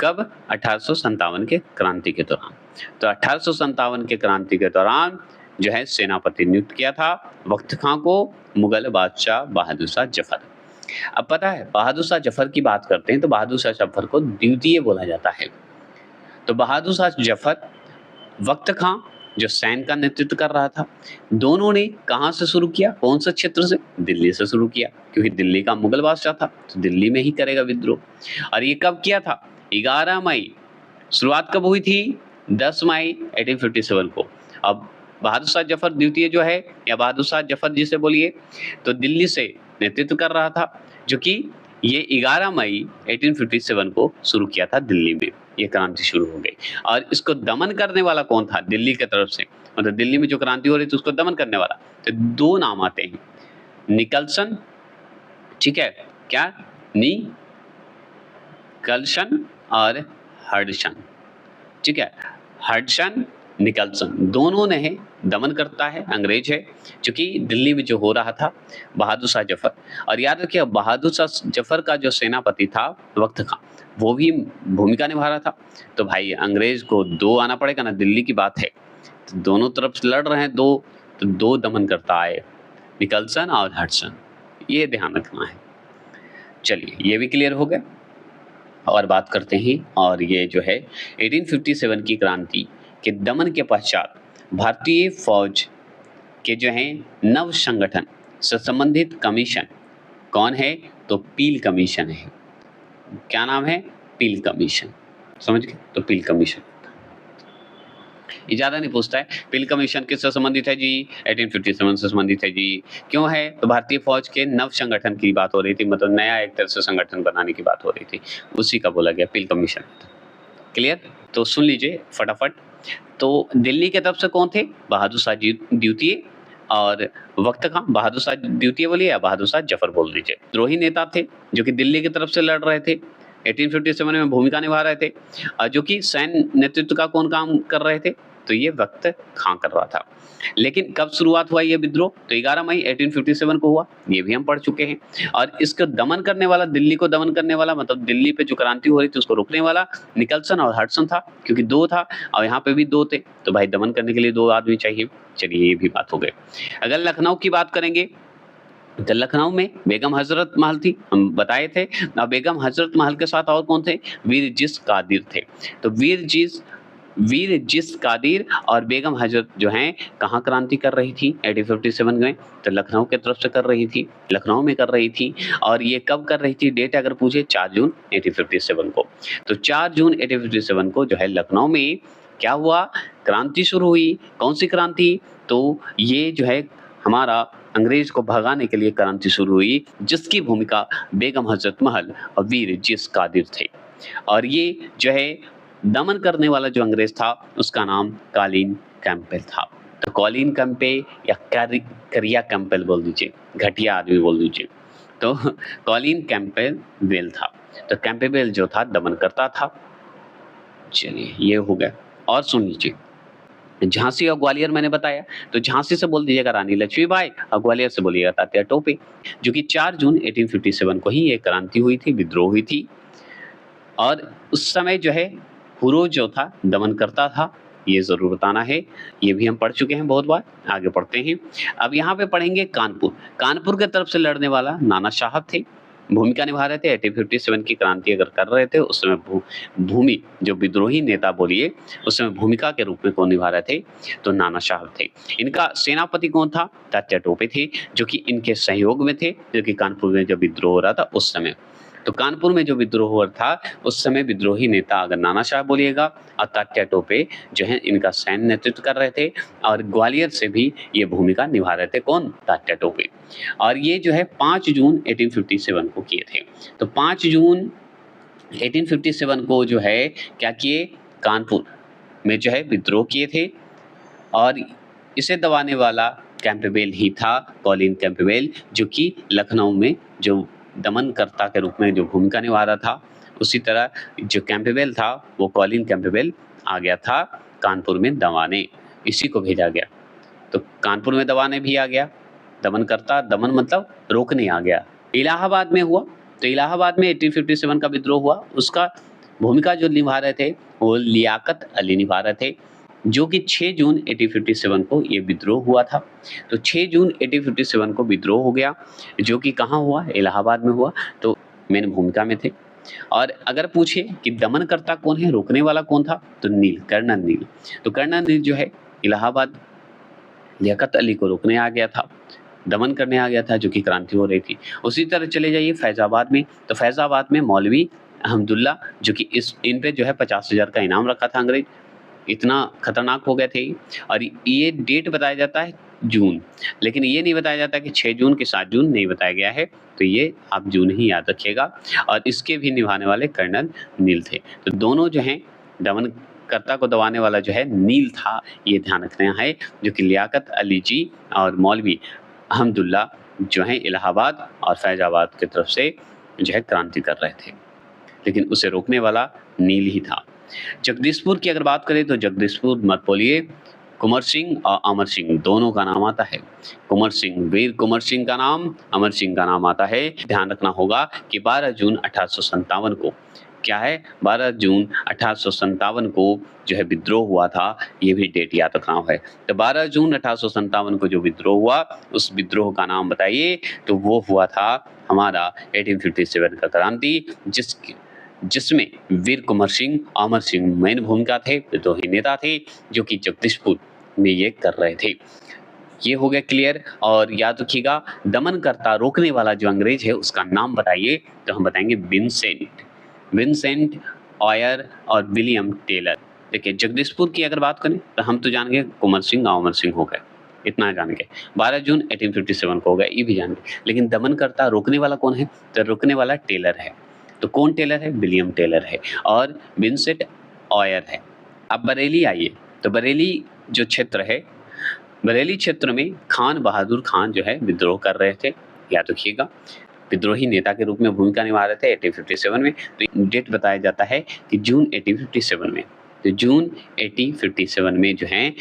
कब? 1857 के क्रांति के दौरान। तो 1857 के क्रांति के दौरान जो है सेनापति नियुक्त किया था वक्त खां को मुगल बादशाह बहादुर शाह जफर। अब पता है बहादुर शाह जफर की बात करते हैं तो बहादुर शाह जफर को द्वितीय बोला जाता है। तो बहादुर शाह जफर, वक्त खां जो सैन्य का नेतृत्व कर रहा था, दोनों ने कहां से शुरू किया? कौन से क्षेत्र से? दिल्ली से शुरू किया, क्योंकि दिल्ली का मुगल बादशाह था तो दिल्ली में ही करेगा विद्रोह। और ये कब किया था? 11 मई। शुरुआत कब हुई थी? 10 मई 1857 को। अब बहादुर शाह जफर द्वितीय जो है या बहादुर शाह जफर जिसे बोलिए, तो दिल्ली से नेतृत्व कर रहा था, जो कि ये 11 मई 1857 को शुरू किया था दिल्ली में। ये क्रांति शुरू हो गई और इसको दमन करने वाला कौन था? दिल्ली की तरफ से, मतलब दिल्ली में जो क्रांति हो रही थी उसको दमन करने वाला। तो दो नाम आते हैं, निकलसन, ठीक है, क्या? निकलसन और हडसन, ठीक है। हडसन, निकलसन दोनों ने दमन करता है, अंग्रेज है, क्योंकि दिल्ली में जो हो रहा था बहादुर शाह जफर। और याद रखिए बहादुर शाह जफर का जो सेनापति था वक्त खां, वो भी भूमिका निभा रहा था। तो भाई अंग्रेज को दो आना पड़ेगा ना, दिल्ली की बात है, तो दोनों तरफ से लड़ रहे हैं दो, तो दो दमन करता है, निकलसन और हडसन, ये ध्यान रखना है। चलिए ये भी क्लियर हो गया और बात करते हैं। और ये जो है 1857 की क्रांति के दमन के पश्चात भारतीय फौज के जो हैं नव संगठन से संबंधित कमीशन कौन है? तो पील कमीशन है। क्या नाम है? पील कमीशन, समझ गए? तो पील कमीशन ये ज्यादा नहीं पूछता है। पील कमीशन किससे संबंधित है जी? 1857 से संबंधित है जी। क्यों है? तो भारतीय फौज के नव संगठन की बात हो रही थी, मतलब नया एक तरह से संगठन बनाने की बात हो रही थी, उसी का बोला गया पील कमीशन। क्लियर? तो सुन लीजिए फटाफट। तो दिल्ली की तरफ से कौन थे? बहादुर शाह द्वितीय और वक्त खां। बहादुर शाह द्वितीय बोलिए या बहादुर शाह जफर बोल दीजिए, द्रोही नेता थे जो कि दिल्ली की तरफ से लड़ रहे थे, 1857 में भूमिका निभा रहे थे, और जो कि सैन्य नेतृत्व का कौन काम कर रहे थे? तो ये वक्त खां कर रहा था। लेकिन कब शुरुआत हुआ ये विद्रोह? तो 11 मई 1857 को हुआ, ये भी हम पढ़ चुके हैं। और इसको दमन करने वाला, दिल्ली को दमन करने वाला, मतलब दिल्ली पे जो क्रांति हो रही थी उसको रोकने वाला निकलसन और हडसन था, क्योंकि दो था और यहाँ पे भी दो थे, तो भाई दमन करने के लिए दो आदमी चाहिए। चलिए ये भी बात हो गई। अगर लखनऊ की बात करेंगे तो लखनऊ में बेगम हजरत महल थी, हम बताए थे। और बेगम हजरत महल के साथ और कौन थे? वीर जिस कादिर थे। तो वीर जिस कादिर और बेगम हजरत जो हैं कहाँ क्रांति कर रही थी 1857 में? तो लखनऊ के तरफ से कर रही थी, लखनऊ में कर रही थी। और ये कब कर रही थी? डेट अगर पूछे 4 जून 1857 को। तो 4 जून 1857 को जो है लखनऊ में क्या हुआ? क्रांति शुरू हुई। कौन सी क्रांति? तो ये जो है हमारा अंग्रेज को भगाने के लिए क्रांति शुरू हुई, जिसकी भूमिका बेगम हजरत महल और वीर जिस कादिर थे। और ये जो है दमन करने वाला जो अंग्रेज था उसका नाम कॉलिन कैंपबेल था। तो कॉलिन कैंपबेल या करिया कैंपबेल बोल दीजिए, घटिया आदमी बोल दीजिए, तो कॉलिन कैंपबेल था। तो कैंपबेल जो था दमन करता था। चलिए ये हो गया। और सुन लीजिए, झांसी और ग्वालियर मैंने बताया, तो झांसी से बोल दीजिएगा रानी लक्ष्मीबाई और ग्वालियर से बोलिएगा तात्या टोपे, जो कि 4 जून 1857 को ही ये क्रांति हुई थी, विद्रोह हुई थी। और उस समय जो है हुरो जो था दमन करता था, ये जरूर बताना है। ये भी हम पढ़ चुके हैं बहुत बार, आगे पढ़ते हैं। अब यहाँ पे पढ़ेंगे कानपुर। कानपुर के तरफ से लड़ने वाला नाना साहब थे, भूमिका निभा रहे थे। 1857 की क्रांति अगर कर रहे थे उस समय भूमि जो विद्रोही नेता बोलिए उस समय भूमिका के रूप में कौन निभा रहे थे? तो नाना साहब थे। इनका सेनापति कौन था? तात्या टोपे थे, जो कि इनके सहयोग में थे, जो कि कानपुर में जब विद्रोह हो रहा था उस समय। तो कानपुर में जो विद्रोह हुआ था उस समय विद्रोही नेता अगर नाना साहब बोलिएगा और तात्या टोपे जो है इनका सैन्य नेतृत्व कर रहे थे। और ग्वालियर से भी ये भूमिका निभा रहे थे, कौन? तात्या टोपे। और ये जो है 5 जून 1857 को किए थे। तो 5 जून 1857 को जो है क्या किए? कानपुर में जो है विद्रोह किए थे। और इसे दबाने वाला कैंपबेल ही था, कॉलिन कैंपबेल, जो कि लखनऊ में जो दमनकर्ता के रूप में जो भूमिका निभा रहा था उसी तरह जो कैंपबेल था वो कॉलिन कैंपबेल आ गया था कानपुर में दवाने, इसी को भेजा गया। तो कानपुर में दवाने भी आ गया, दमनकर्ता, दमन मतलब रोकने आ गया। इलाहाबाद में हुआ, तो इलाहाबाद में 1857 का विद्रोह हुआ, उसका भूमिका जो निभा रहे थे वो लियाकत अली निभा रहे थे, जो कि 6 जून 1857 को ये विद्रोह हुआ था। तो 6 जून 1857 को विद्रोह हो गया, जो कि कहाँ हुआ, इलाहाबाद में हुआ, तो मेन भूमिका में थे। और अगर पूछे कि दमनकर्ता कौन है, रोकने वाला कौन था, तो नील, कर्नल नील। तो कर्नल नील जो है इलाहाबाद लियाकत अली को रोकने आ गया था, दमन करने आ गया था, जो कि क्रांति हो रही थी। उसी तरह चले जाइए फैजाबाद में, तो फैजाबाद में मौलवी अहमदुल्ला, जो कि इन पे जो है 50,000 का इनाम रखा था अंग्रेज, इतना खतरनाक हो गए थे। और ये डेट बताया जाता है जून, लेकिन ये नहीं बताया जाता कि 6 जून कि 7 जून नहीं बताया गया है, तो ये आप जून ही याद रखिएगा। और इसके भी निभाने वाले कर्नल नील थे। तो दोनों जो हैं, दमनकर्ता को दबाने वाला जो है नील था, ये ध्यान रखना है, जो कि लियाकत अली जी और मौलवी अहमदुल्ला जो हैं इलाहाबाद और फैजाबाद की तरफ से जो है क्रांति कर रहे थे, लेकिन उसे रोकने वाला नील ही था। जगदीशपुर की अगर बात करें तो जगदीशपुर मत बोलिए, कुंवर सिंह और अमर सिंह दोनों का नाम आता है। कुंवर सिंह, वीर कुंवर सिंह का नाम, अमर सिंह का नाम आता है। ध्यान रखना होगा कि 12 जून 1857 को क्या है, 12 जून 1857 को जो है विद्रोह हुआ था, ये भी डेट याद रखना है। तो 12 जून 1857 को जो विद्रोह हुआ, उस विद्रोह का नाम बताइए, तो वो हुआ था हमारा 1857 का क्रांति, जिसमें वीर कुंवर सिंह, अमर सिंह मेन भूमिका थे, विद्रोही नेता थे, जो कि जगदीशपुर में ये कर रहे थे। ये हो गया क्लियर। और याद रखिएगा, दमनकर्ता, रोकने वाला जो अंग्रेज है उसका नाम बताइए, तो हम बताएंगे विंसेंट ऑयर और विलियम टेलर। देखिए जगदीशपुर की अगर बात करें तो हम तो जान गए कुंवर सिंह और अमर सिंह हो गए, इतना जान गए। 12 जून 1857 को हो गया, ये भी जान गए। लेकिन दमनकर्ता, रोकने वाला कौन है, तो रोकने वाला टेलर है। तो कौन टेलर है, विलियम टेलर है और विंसेंट ऑयर है। अब बरेली आइए, तो बरेली जो क्षेत्र है, बरेली क्षेत्र में खान बहादुर खान जो है विद्रोह कर रहे थे, याद रखिएगा, विद्रोही नेता के रूप में भूमिका निभा रहे थे 1857 में। तो डेट बताया जाता है कि जून 1857 में, तो जून 1857 में जो है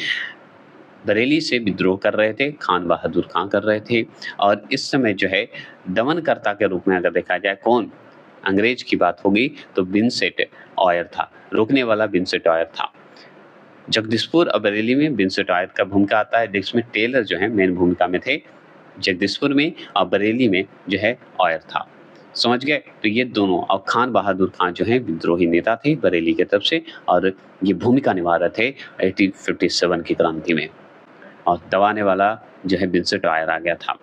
बरेली से विद्रोह कर रहे थे, खान बहादुर खान कर रहे थे। और इस समय जो है दमनकर्ता के रूप में अगर देखा जाए कौन, अंग्रेज की बात होगी तो विंसेंट ऑयर था, रोकने वाला विंसेंट ऑयर था। जगदीशपुर और बरेली में विंसेंट ऑयर का भूमिका आता है, जिसमें टेलर जो है मेन भूमिका में थे। जगदीशपुर में और बरेली में जो है ऑयर था, समझ गए। तो ये दोनों, और खान बहादुर खान जो है विद्रोही नेता थे बरेली की तरफ से, और ये भूमिका निभा रहे थे 1857 की क्रांति में, और दबाने वाला जो है विंसेंट ऑयर आ गया था।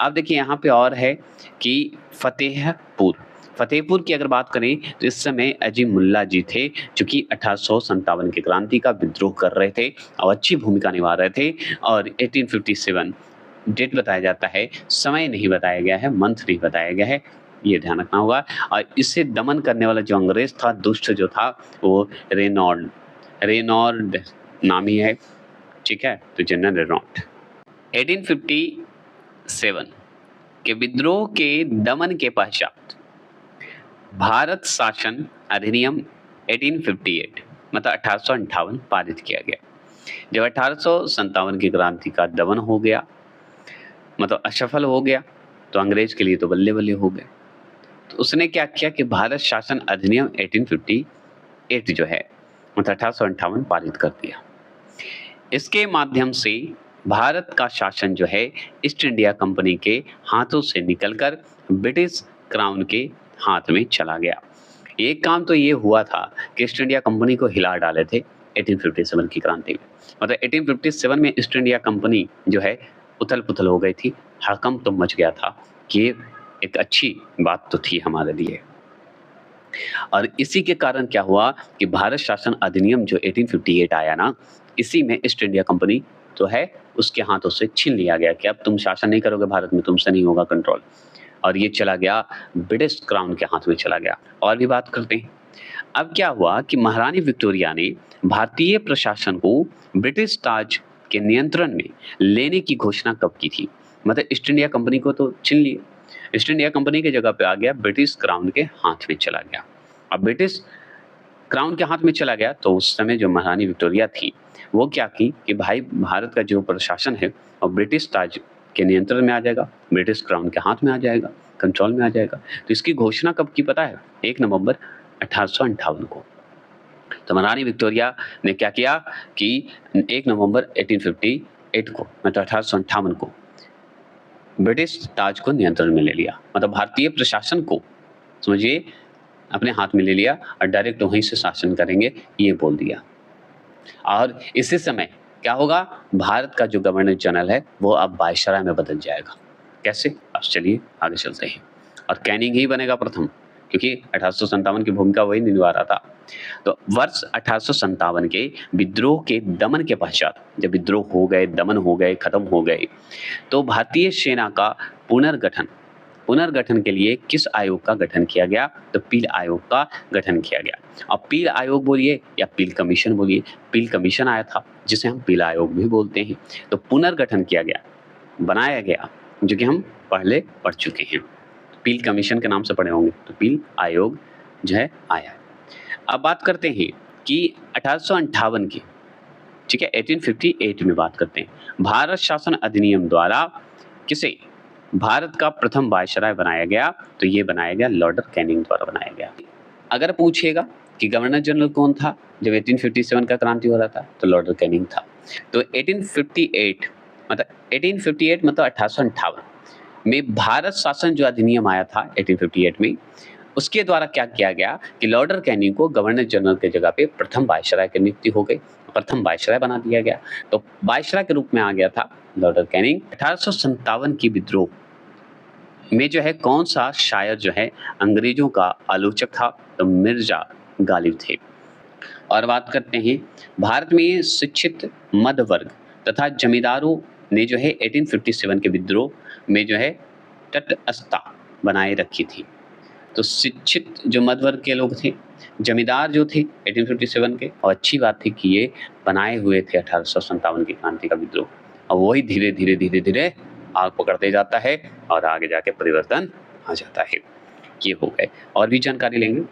अब देखिए यहाँ पे और है कि फतेहपुर की अगर बात करें तो इस समय अजीम मुल्ला जी थे, जो कि 1857 की क्रांति का विद्रोह कर रहे थे और अच्छी भूमिका निभा रहे थे। और 1857 डेट बताया जाता है, समय नहीं बताया गया है, मंथ नहीं बताया गया है, ये ध्यान रखना होगा। और इससे दमन करने वाला जो अंग्रेज था, दुष्ट जो था, वो रेनॉल्ड नाम ही है, ठीक है, तो जनरल रेनॉल्ड। 1857 के विद्रोह के दमन के पश्चात भारत शासन अधिनियम 1858 मतलब 1858 पारित किया गया। जब 1857 की क्रांति का दमन हो गया, मतलब असफल हो गया, तो अंग्रेज के लिए तो बल्ले बल्ले हो गए। तो उसने क्या किया कि भारत शासन अधिनियम 1858 जो है मतलब 1858 पारित कर दिया। इसके माध्यम से भारत का शासन जो है ईस्ट इंडिया कंपनी के हाथों से निकलकर ब्रिटिश क्राउन के हाथ में चला गया। एक काम तो ये हुआ था कि ईस्ट इंडिया कंपनी को हिला डाले थे 1857 की क्रांति में। मतलब 1857 में ईस्ट इंडिया कंपनी जो है उथल पुथल हो गई थी, हड़कंप तो मच गया था कि एक अच्छी बात तो थी हमारे लिए। और इसी के कारण क्या हुआ कि भारत शासन अधिनियम जो 1858 आया ना, इसी में ईस्ट इंडिया कंपनी तो है उसके हाथों से छीन लिया गया कि अब तुम शासन नहीं करोगे भारत में, तुमसे नहीं होगा कंट्रोल, और ये चला गया ब्रिटिश क्राउन के हाथ में चला गया। और भी बात करते हैं। अब क्या हुआ कि महारानी विक्टोरिया ने भारतीय प्रशासन को ब्रिटिश ताज के नियंत्रण में लेने की घोषणा कब की थी? मतलब ईस्ट इंडिया कंपनी को तो छीन लिया, ईस्ट इंडिया कंपनी की जगह पे आ गया, ब्रिटिश क्राउन के हाथ में चला गया। अब ब्रिटिश क्राउन के हाथ में चला गया तो उस समय जो महारानी विक्टोरिया थी वो क्या की कि भाई भारत का जो प्रशासन है और ब्रिटिश ताज के नियंत्रण में आ जाएगा, ब्रिटिश क्राउन के हाथ में आ जाएगा, कंट्रोल में आ जाएगा। तो इसकी घोषणा कब की पता है? 1 नवंबर 1858 को। तो महारानी विक्टोरिया ने क्या किया कि 1 नवंबर 1858 को मतलब 1858 को ब्रिटिश ताज को नियंत्रण में ले लिया, मतलब भारतीय प्रशासन को समझिए अपने हाथ में ले लिया और डायरेक्ट वहीं से शासन करेंगे ये बोल दिया। और इसी समय क्या होगा, भारत का जो गवर्नर जनरल है वो अब वायसराय में बदल जाएगा। कैसे? अब चलिए आगे चलते हैं। और कैनिंग ही बनेगा प्रथम, क्योंकि 1857 की भूमिका वही निभा रहा था। तो वर्ष 1857 के विद्रोह के दमन के पश्चात, जब विद्रोह हो गए, दमन हो गए, खत्म हो गए, तो भारतीय सेना का पुनर्गठन के लिए किस आयोग का गठन किया गया? तो पील आयोग का गठन किया गया। अब पील आयोग बोलिए या पील कमीशन बोलिए, पील कमीशन आया था जिसे हम पील आयोग भी बोलते हैं। तो पुनर्गठन किया गया, बनाया गया, जो कि हम पहले पढ़ चुके हैं, पील कमीशन के नाम से पढ़े होंगे। तो पील आयोग जो है आया। अब बात करते हैं कि 1858 की, ठीक है, 1858 में बात करते हैं। भारत शासन अधिनियम द्वारा किसे भारत का प्रथम वायसराय बनाया गया? तो ये बनाया गया लॉर्ड कैनिंग द्वारा बनाया गया। अगर पूछेगा कि गवर्नर जनरल कौन था जब 1857 का क्रांति हो रहा था? तो लॉर्ड कैनिंग था। तो 1858 मतलब 1858 में भारत शासन जो अधिनियम आया था 1858 में, उसके द्वारा क्या किया गया कि लॉर्ड कैनिंग को गवर्नर जनरल के जगह पे प्रथम वायसराय की नियुक्ति हो गई, प्रथम वायसराय बना दिया गया। तो वायसराय के रूप में आ गया था लॉर्ड कैनिंग। 1857 की विद्रोह में जो है कौन सा शायर जो है अंग्रेजों का आलोचक था? तो मिर्जा गालिब थे। और बात करते हैं भारत में शिक्षित मध्य वर्ग तथा जमींदारों ने जो है 1857 के विद्रोह में जो है तटस्थता बनाए रखी थी। तो शिक्षित जो मध्य वर्ग के लोग थे, जमींदार जो थे 1857 के, और अच्छी बात थी कि ये बनाए हुए थे 1857 की क्रांति का विद्रोह, और वही धीरे धीरे धीरे धीरे आग पकड़ते जाता है और आगे जाके परिवर्तन आ जाता है। ये हो गए। और भी जानकारी लेंगे।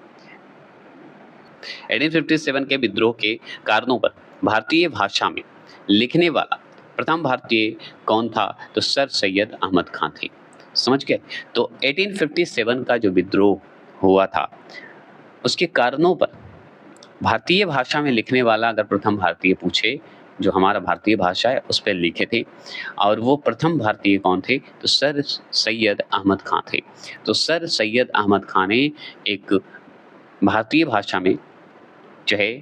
1857 के विद्रोह के कारणों पर भारतीय भाषा में लिखने वाला प्रथम भारतीय कौन था? तो सर सैयद अहमद खान थे। समझ गए? तो 1857 का जो विद्रोह हुआ था उसके कारणों पर भारतीय भाषा में लिखने वाला अगर प्रथम भारतीय पूछे, जो हमारा भारतीय भाषा है उस पर लिखे थे, और वो प्रथम भारतीय कौन थे? तो सर सैयद अहमद खान थे। तो सर सैयद अहमद खान ने एक भारतीय भाषा में जो है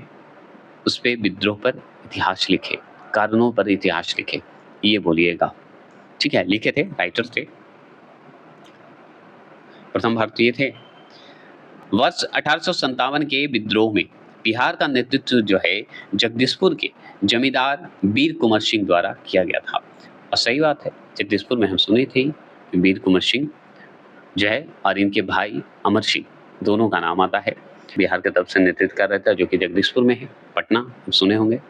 उस पर विद्रोह पर इतिहास लिखे, कारणों पर इतिहास लिखे, ये बोलिएगा। ठीक है, लिखे थे, राइटर थे, प्रथम भारतीय थे। वर्ष 1857 के विद्रोह में बिहार का नेतृत्व जो है जगदीशपुर के जमींदार वीर कुंवर सिंह द्वारा किया गया था। और सही बात है, जगदीशपुर में हम सुने थे कि वीर कुंवर सिंह जो है और इनके भाई अमर सिंह दोनों का नाम आता है, बिहार की तरफ से नेतृत्व कर रहे थे, जो कि जगदीशपुर में है, पटना, हम सुने होंगे।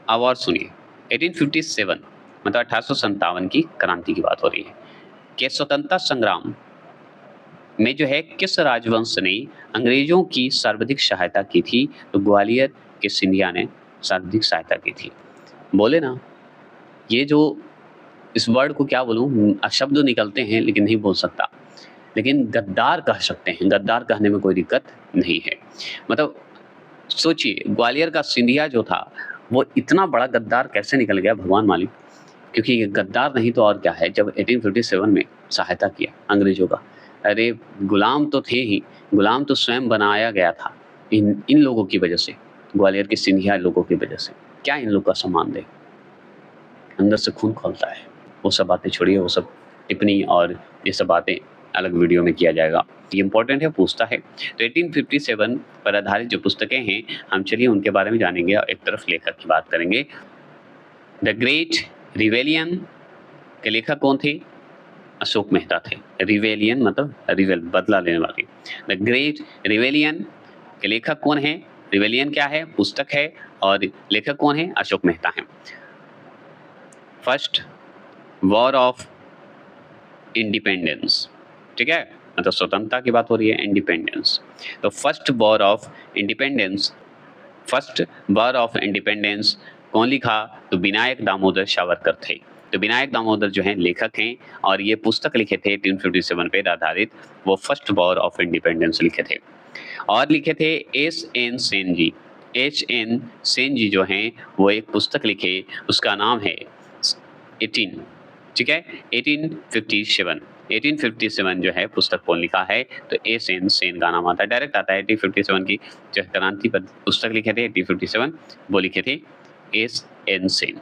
अब और सुनिए, 1857 मतलब 1857 की क्रांति की बात हो रही है कि स्वतंत्रता संग्राम में जो है किस राजवंश ने अंग्रेजों की सर्वाधिक सहायता की थी? तो ग्वालियर के सिंधिया ने सर्वाधिक सहायता की थी। बोले ना, ये जो इस वर्ड को क्या बोलूं, शब्द निकलते हैं लेकिन नहीं बोल सकता, लेकिन गद्दार कह सकते हैं। गद्दार कहने में कोई दिक्कत नहीं है। मतलब सोचिए, ग्वालियर का सिंधिया जो था वो इतना बड़ा गद्दार कैसे निकल गया, भगवान मालिक। क्योंकि ये गद्दार नहीं तो और क्या है, जब 1857 में सहायता किया अंग्रेजों का। अरे गुलाम तो थे ही, गुलाम तो स्वयं बनाया गया था इन लोगों की वजह से, ग्वालियर के सिंधिया लोगों की वजह से। क्या इन लोग का सम्मान दे, अंदर से खून खौलता है। वो सब बातें छोड़िए, वो सब टिप्पणी और ये सब बातें अलग वीडियो में किया जाएगा। ये इंपॉर्टेंट है, पूछता है। तो 1857 पर आधारित जो पुस्तकें हैं, हम चलिए उनके बारे में जानेंगे और एक तरफ लेखक की बात करेंगे। द ग्रेट रिवेलियन के लेखक कौन थे? अशोक मेहता थे। रिवेलियन मतलब रिवेल, बदला लेने वाली। द ग्रेट रिवेलियन के लेखक कौन है? रिवेलियन क्या है? पुस्तक है, और लेखक कौन है? अशोक मेहता है। फर्स्ट वॉर ऑफ इंडिपेंडेंस, ठीक है, मतलब स्वतंत्रता की बात हो रही है, इंडिपेंडेंस। तो फर्स्ट वॉर ऑफ इंडिपेंडेंस कौन लिखा? तो विनायक दामोदर सावरकर थे। तो विनायक दामोदर जो हैं लेखक हैं और ये पुस्तक लिखे थे 1857 पे आधारित, वो फर्स्ट वॉर ऑफ इंडिपेंडेंस लिखे थे। और लिखे थे एस.एन. सेन जी। एच.एन. सेन जी जो हैं वो एक पुस्तक लिखे, उसका नाम है 18, ठीक है, 1857। 1857 जो है पुस्तक कौन लिखा है? तो एस.एन. सेन का नाम आता है, डायरेक्ट आता है। 1857 की जो क्रांति पर पुस्तक लिखे थे 1857, वो लिखे थे एस.एन. सेन।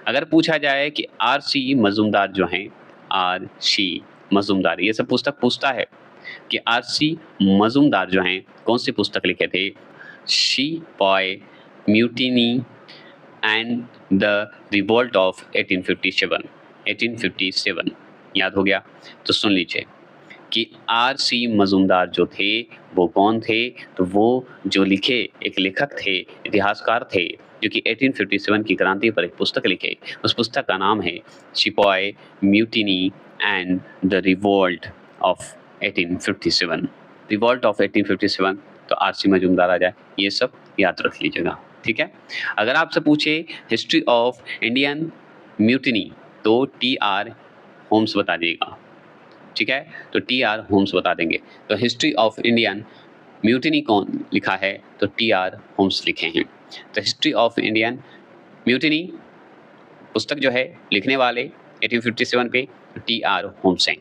अगर पूछा जाए कि आर.सी. मजूमदार जो हैं, आर.सी. मजूमदार, ये सब पुस्तक पूछता है कि आर.सी. मजूमदार जो हैं कौन सी पुस्तक लिखे थे? शिपाई mutiny and the revolt of 1857। याद हो गया? तो सुन लीजिए कि आर.सी. मजूमदार जो थे वो कौन थे? तो वो जो लिखे एक लेखक थे, इतिहासकार थे, जो कि 1857 की क्रांति पर एक पुस्तक लिखे। उस पुस्तक का नाम है शिपाई mutiny and the revolt of 1857। Revolt of 1857, तो आर.सी. मजूमदार आ जाए, ये सब याद रख लीजिएगा, ठीक है। अगर आपसे पूछे हिस्ट्री ऑफ इंडियन म्यूटिनी, तो टी.आर. होम्स बता दीजिएगा, ठीक है। तो टी.आर. होम्स बता देंगे। तो हिस्ट्री ऑफ इंडियन म्यूटिनी कौन लिखा है? तो टी.आर. होम्स लिखे हैं। तो हिस्ट्री ऑफ इंडियन म्यूटिनी पुस्तक जो है लिखने वाले 1857 पे टी.आर. होम्स हैं।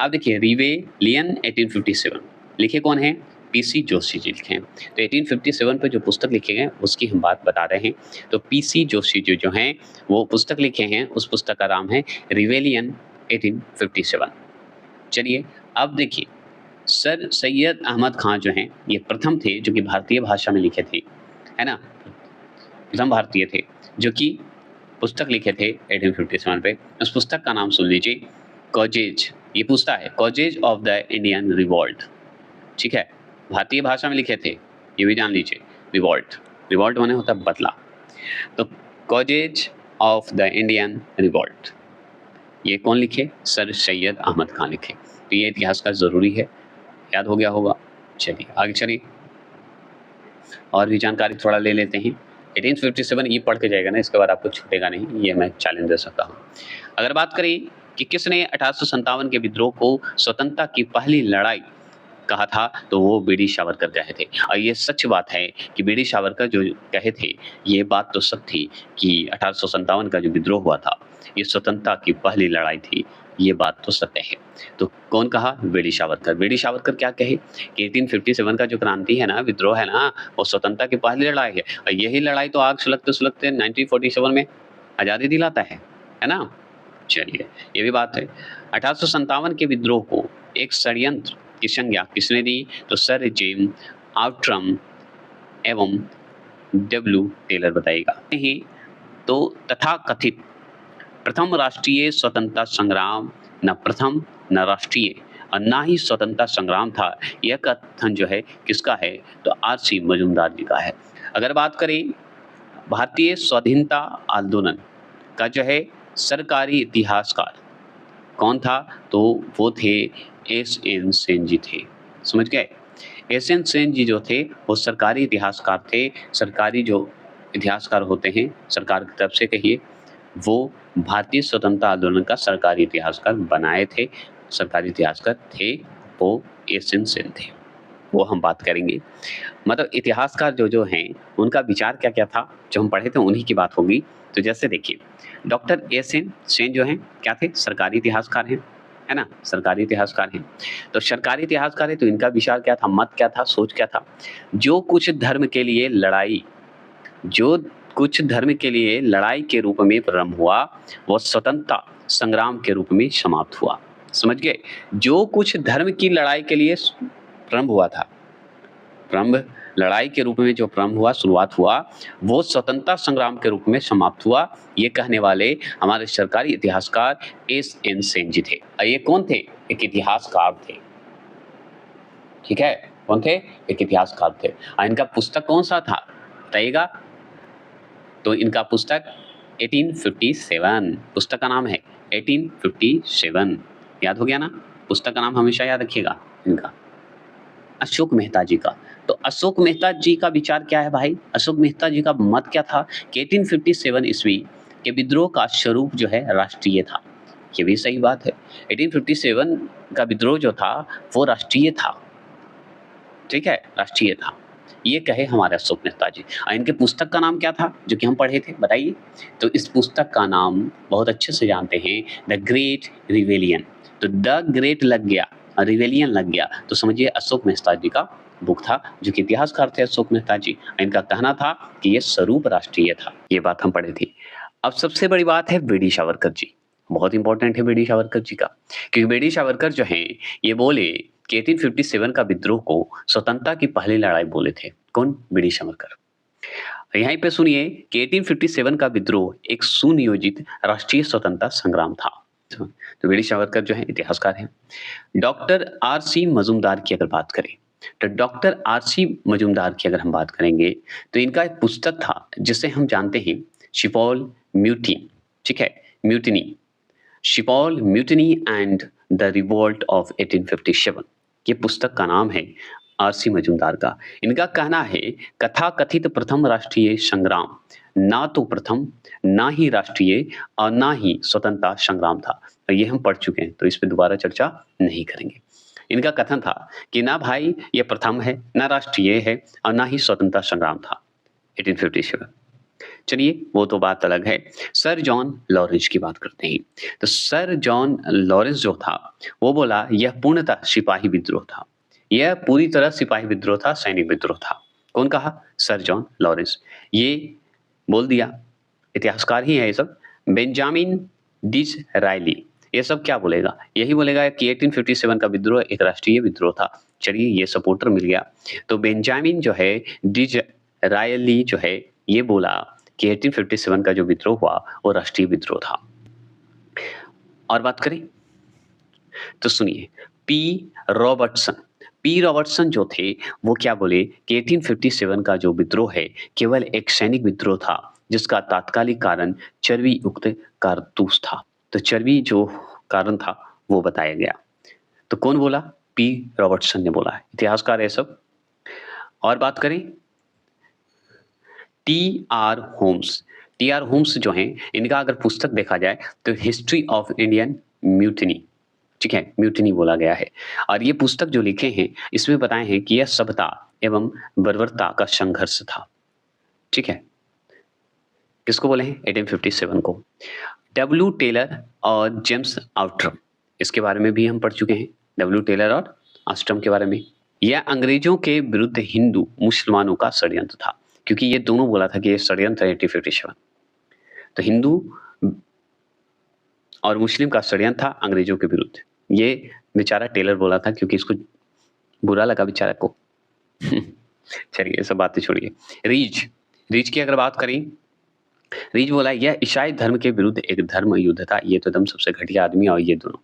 अब देखिए रिवेलियन 1857 लिखे कौन है? पीसी जोशी जी लिखे हैं। तो 1857 पे जो पुस्तक लिखे गए उसकी हम बात बता रहे हैं। तो पीसी जोशी जी जो हैं वो पुस्तक लिखे हैं, उस पुस्तक का नाम है रिवेलियन 1857। चलिए अब देखिए, सर सैयद अहमद खान जो हैं ये प्रथम थे जो कि भारतीय भाषा में लिखे थे, है ना, प्रथम भारतीय थे जो कि पुस्तक लिखे थे 1857 पे। उस पुस्तक का नाम सुन लीजिए, कॉजेज। ये पूछता है causes of the Indian revolt, ठीक है, भारतीय भाषा में लिखे थे, ये भी जान लीजिए। रिवॉल्ट माने होता है बदला। तो causes of the Indian revolt ये कौन लिखे? सर सैयद अहमद खान लिखे। तो ये इतिहास का जरूरी है, याद हो गया होगा। चलिए आगे चलिए, और भी जानकारी थोड़ा ले लेते हैं। 1857 ये पढ़ के जाएगा ना, इसके बाद आपको छूटेगा नहीं, ये मैं चैलेंज दे सकता हूँ। अगर बात करें कि किसने 1857 के विद्रोह को स्वतंत्रता की पहली लड़ाई कहा था, तो वो बीडी सावरकर कहे थे। और ये सच बात है कि बीडी सावरकर जो कहे थे, ये बात तो सच थी कि 1857 का जो विद्रोह हुआ था ये स्वतंत्रता की पहली लड़ाई थी, ये बात तो सत्य है। तो कौन कहा? बीडी सावरकर। बीडी सावरकर क्या कहे कि 1857 का जो क्रांति है ना, विद्रोह है ना, वो स्वतंत्रता की पहली लड़ाई है। और यही लड़ाई तो आग सुलगते सुलगते 1947 में आज़ादी दिलाता है ना। चलिए ये भी बात है। 1857 के विद्रोह को एक षड्यंत्र की संज्ञा किसने दी? तो सर जेम्स आउट्रम एवं डब्ल्यू टेलर बताएगा। नहीं तो तथाकथित प्रथम राष्ट्रीय स्वतंत्रता संग्राम न प्रथम न राष्ट्रीय और ना ही स्वतंत्रता संग्राम था, यह कथन जो है किसका है? तो आर.सी. मजूमदार जी का है। अगर बात करें भारतीय स्वाधीनता आंदोलन का जो है सरकारी इतिहासकार कौन था? तो वो थे एस.एन. सेन जी थे। समझ गए? एस.एन. सेन जी जो थे वो सरकारी इतिहासकार थे। सरकारी जो इतिहासकार होते हैं सरकार की तरफ से कहिए, वो भारतीय स्वतंत्रता आंदोलन का सरकारी इतिहासकार बनाए थे, सरकारी इतिहासकार थे वो एस.एन. सेन थे। वो हम बात करेंगे। मतलब इतिहासकार जो हैं उनका विचार क्या-क्या था, जो हम पढ़े थे उन्हीं की बात होगी। तो जैसे देखिए डॉक्टर एस.एन. सेन जो हैं क्या थे? सरकारी इतिहासकार हैं, है ना? सरकारी इतिहासकार हैं। तो सरकारी इतिहासकार है तो इनका विचार क्या था, मत क्या था, सोच क्या था? जो कुछ धर्म के लिए लड़ाई के रूप में प्रारंभ हुआ, वो स्वतंत्रता संग्राम के रूप में समाप्त हुआ। समझ गए? जो कुछ धर्म की लड़ाई के लिए प्रारंभ हुआ था, लड़ाई के रूप में जो प्रारंभ हुआ, शुरुआत हुआ, वो स्वतंत्रता संग्राम के रूप में समाप्त हुआ। ये कहने वाले हमारे सरकारी इतिहासकार एस.एन. सेन जी थे। और ये कौन थे? एक इतिहासकार थे, ठीक है। कौन थे? एक इतिहासकार थे। और इनका पुस्तक कौन सा था बताइएगा? तो इनका पुस्तक 1857, पुस्तक का नाम है 1857। याद हो गया ना? पुस्तक का नाम हमेशा याद रखिएगा इनका, अशोक मेहता जी का। तो अशोक मेहता जी का विचार क्या है भाई? अशोक मेहता जी का मत क्या था कि 1857 ईस्वी के विद्रोह का स्वरूप जो है राष्ट्रीय था। ये भी सही बात है। 1857 का विद्रोह जो था वो राष्ट्रीय था। ठीक है? राष्ट्रीय था। ये कहे हमारे अशोक मेहता जी। इनके पुस्तक का नाम क्या था जो कि हम पढ़े थे? बताइए। तो इस पुस्तक का नाम बहुत अच्छे से जानते हैं, द ग्रेट रिवेलियन। तो द ग्रेट लग गया, रिवेलियन लग गया, तो समझिए अशोक मेहता जी का बुक था, जो कि इतिहासकार थे अशोक मेहता जी। इनका कहना था कि ये स्वरूप राष्ट्रीय था। ये बात हम पढ़े थी। अब सबसे बड़ी बात है बीडी सावरकर जी। बहुत इंपॉर्टेंट है बीडी सावरकर जी का, क्योंकि बीडी सावरकर जो हैं ये बोले कि 1857 का विद्रोह को स्वतंत्रता की पहली लड़ाई बोले थे। कौन? बीडी सावरकर। यहीं पे सुनिए कि 1857 का विद्रोह एक सुनियोजित राष्ट्रीय स्वतंत्रता संग्राम था। तो बीडी सावरकर जो है इतिहासकार हैं। डॉक्टर आर सी मजूमदार की अगर बात करें, तो डॉक्टर आर सी मजूमदार की अगर हम बात करेंगे, तो इनका एक पुस्तक था जिसे हम जानते हैं शिपॉल म्यूटिनी। ठीक है? म्यूटिनी, शिपॉल mutiny and the revolt of 1857, ये पुस्तक का नाम है आरसी मजूमदार का। इनका कहना है कथा कथित प्रथम राष्ट्रीय संग्राम ना तो प्रथम, ना ही राष्ट्रीय और ना ही स्वतंत्रता संग्राम था। ये हम पढ़ चुके हैं, तो इस पे दोबारा चर्चा नहीं करेंगे। इनका कथन था कि ना भाई ये प्रथम है, ना राष्ट्रीय है और ना ही स्वतंत्रता संग्राम था 1857। चलिए वो तो बात अलग है। सर जॉन लॉरेंस की बात करते हैं। तो सर जॉन लॉरेंस जो था वो बोला यह पूर्णतः सिपाही विद्रोह था। यह पूरी तरह सिपाही विद्रोह था, सैनिक विद्रोह था। कौन कहा? Sir John Lawrence. ये बोल दिया, इतिहासकार ही है ये सब। बेंजामिन डिसरायली ये सब क्या बोलेगा? यही बोलेगा कि 1857 का विद्रोह एक राष्ट्रीय विद्रोह था। चलिए ये सपोर्टर मिल गया। तो बेंजामिन जो है डिसरायली जो है ये बोला कि 1857 का जो विद्रोह हुआ वो राष्ट्रीय विद्रोह था। और बात करें तो सुनिए पी रॉबर्टसन जो थे वो क्या बोले कि 1857 का जो विद्रोह है केवल एक सैनिक विद्रोह था जिसका तात्कालिक कारण चर्बी युक्त कारतूस था। तो चर्बी जो कारण था वो बताया गया। तो कौन बोला? पी रॉबर्टसन ने बोला है, इतिहासकार है सब। और बात करें टी आर होम्स जो हैं इनका अगर पुस्तक देखा जाए तो हिस्ट्री ऑफ इंडियन म्यूटिनी, ठीक है, म्यूटिनी बोला गया है। और ये पुस्तक जो लिखे हैं इसमें बताए हैं कि यह सभ्यता एवं बर्बरता का संघर्ष था। ठीक है, किसको बोले हैं? 1857 को। डब्ल्यू टेलर और जेम्स आउट्रम, इसके बारे में भी हम पढ़ चुके हैं, डब्ल्यू टेलर और आस्ट्रम के बारे में। यह अंग्रेजों के विरुद्ध हिंदू मुसलमानों का षड्यंत्र था, क्योंकि ये दोनों बोला था कि ये षड्यंत्र है 1857। तो हिंदू और मुस्लिम का षड्यंत्र था अंग्रेजों के विरुद्ध। ये बेचारा टेलर बोला था क्योंकि इसको बुरा लगा बेचारा को। चलिए ये सब बातें छोड़िए। रीज की अगर बात करें, रीज बोला यह ईसाई धर्म के विरुद्ध एक धर्म युद्ध था। ये तो एकदम सबसे घटिया आदमी और ये दोनों।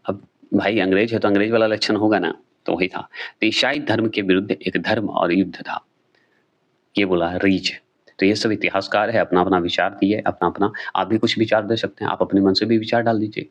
अब भाई अंग्रेज है तो अंग्रेज वाला लक्षण होगा ना, तो वही था। तो ईसाई धर्म के विरुद्ध एक धर्म और युद्ध था, ये बोला रीज। तो ये सब इतिहासकार है, अपना अपना विचार दिए, अपना अपना। आप भी कुछ विचार दे सकते हैं, आप अपने मन से भी विचार डाल दीजिए।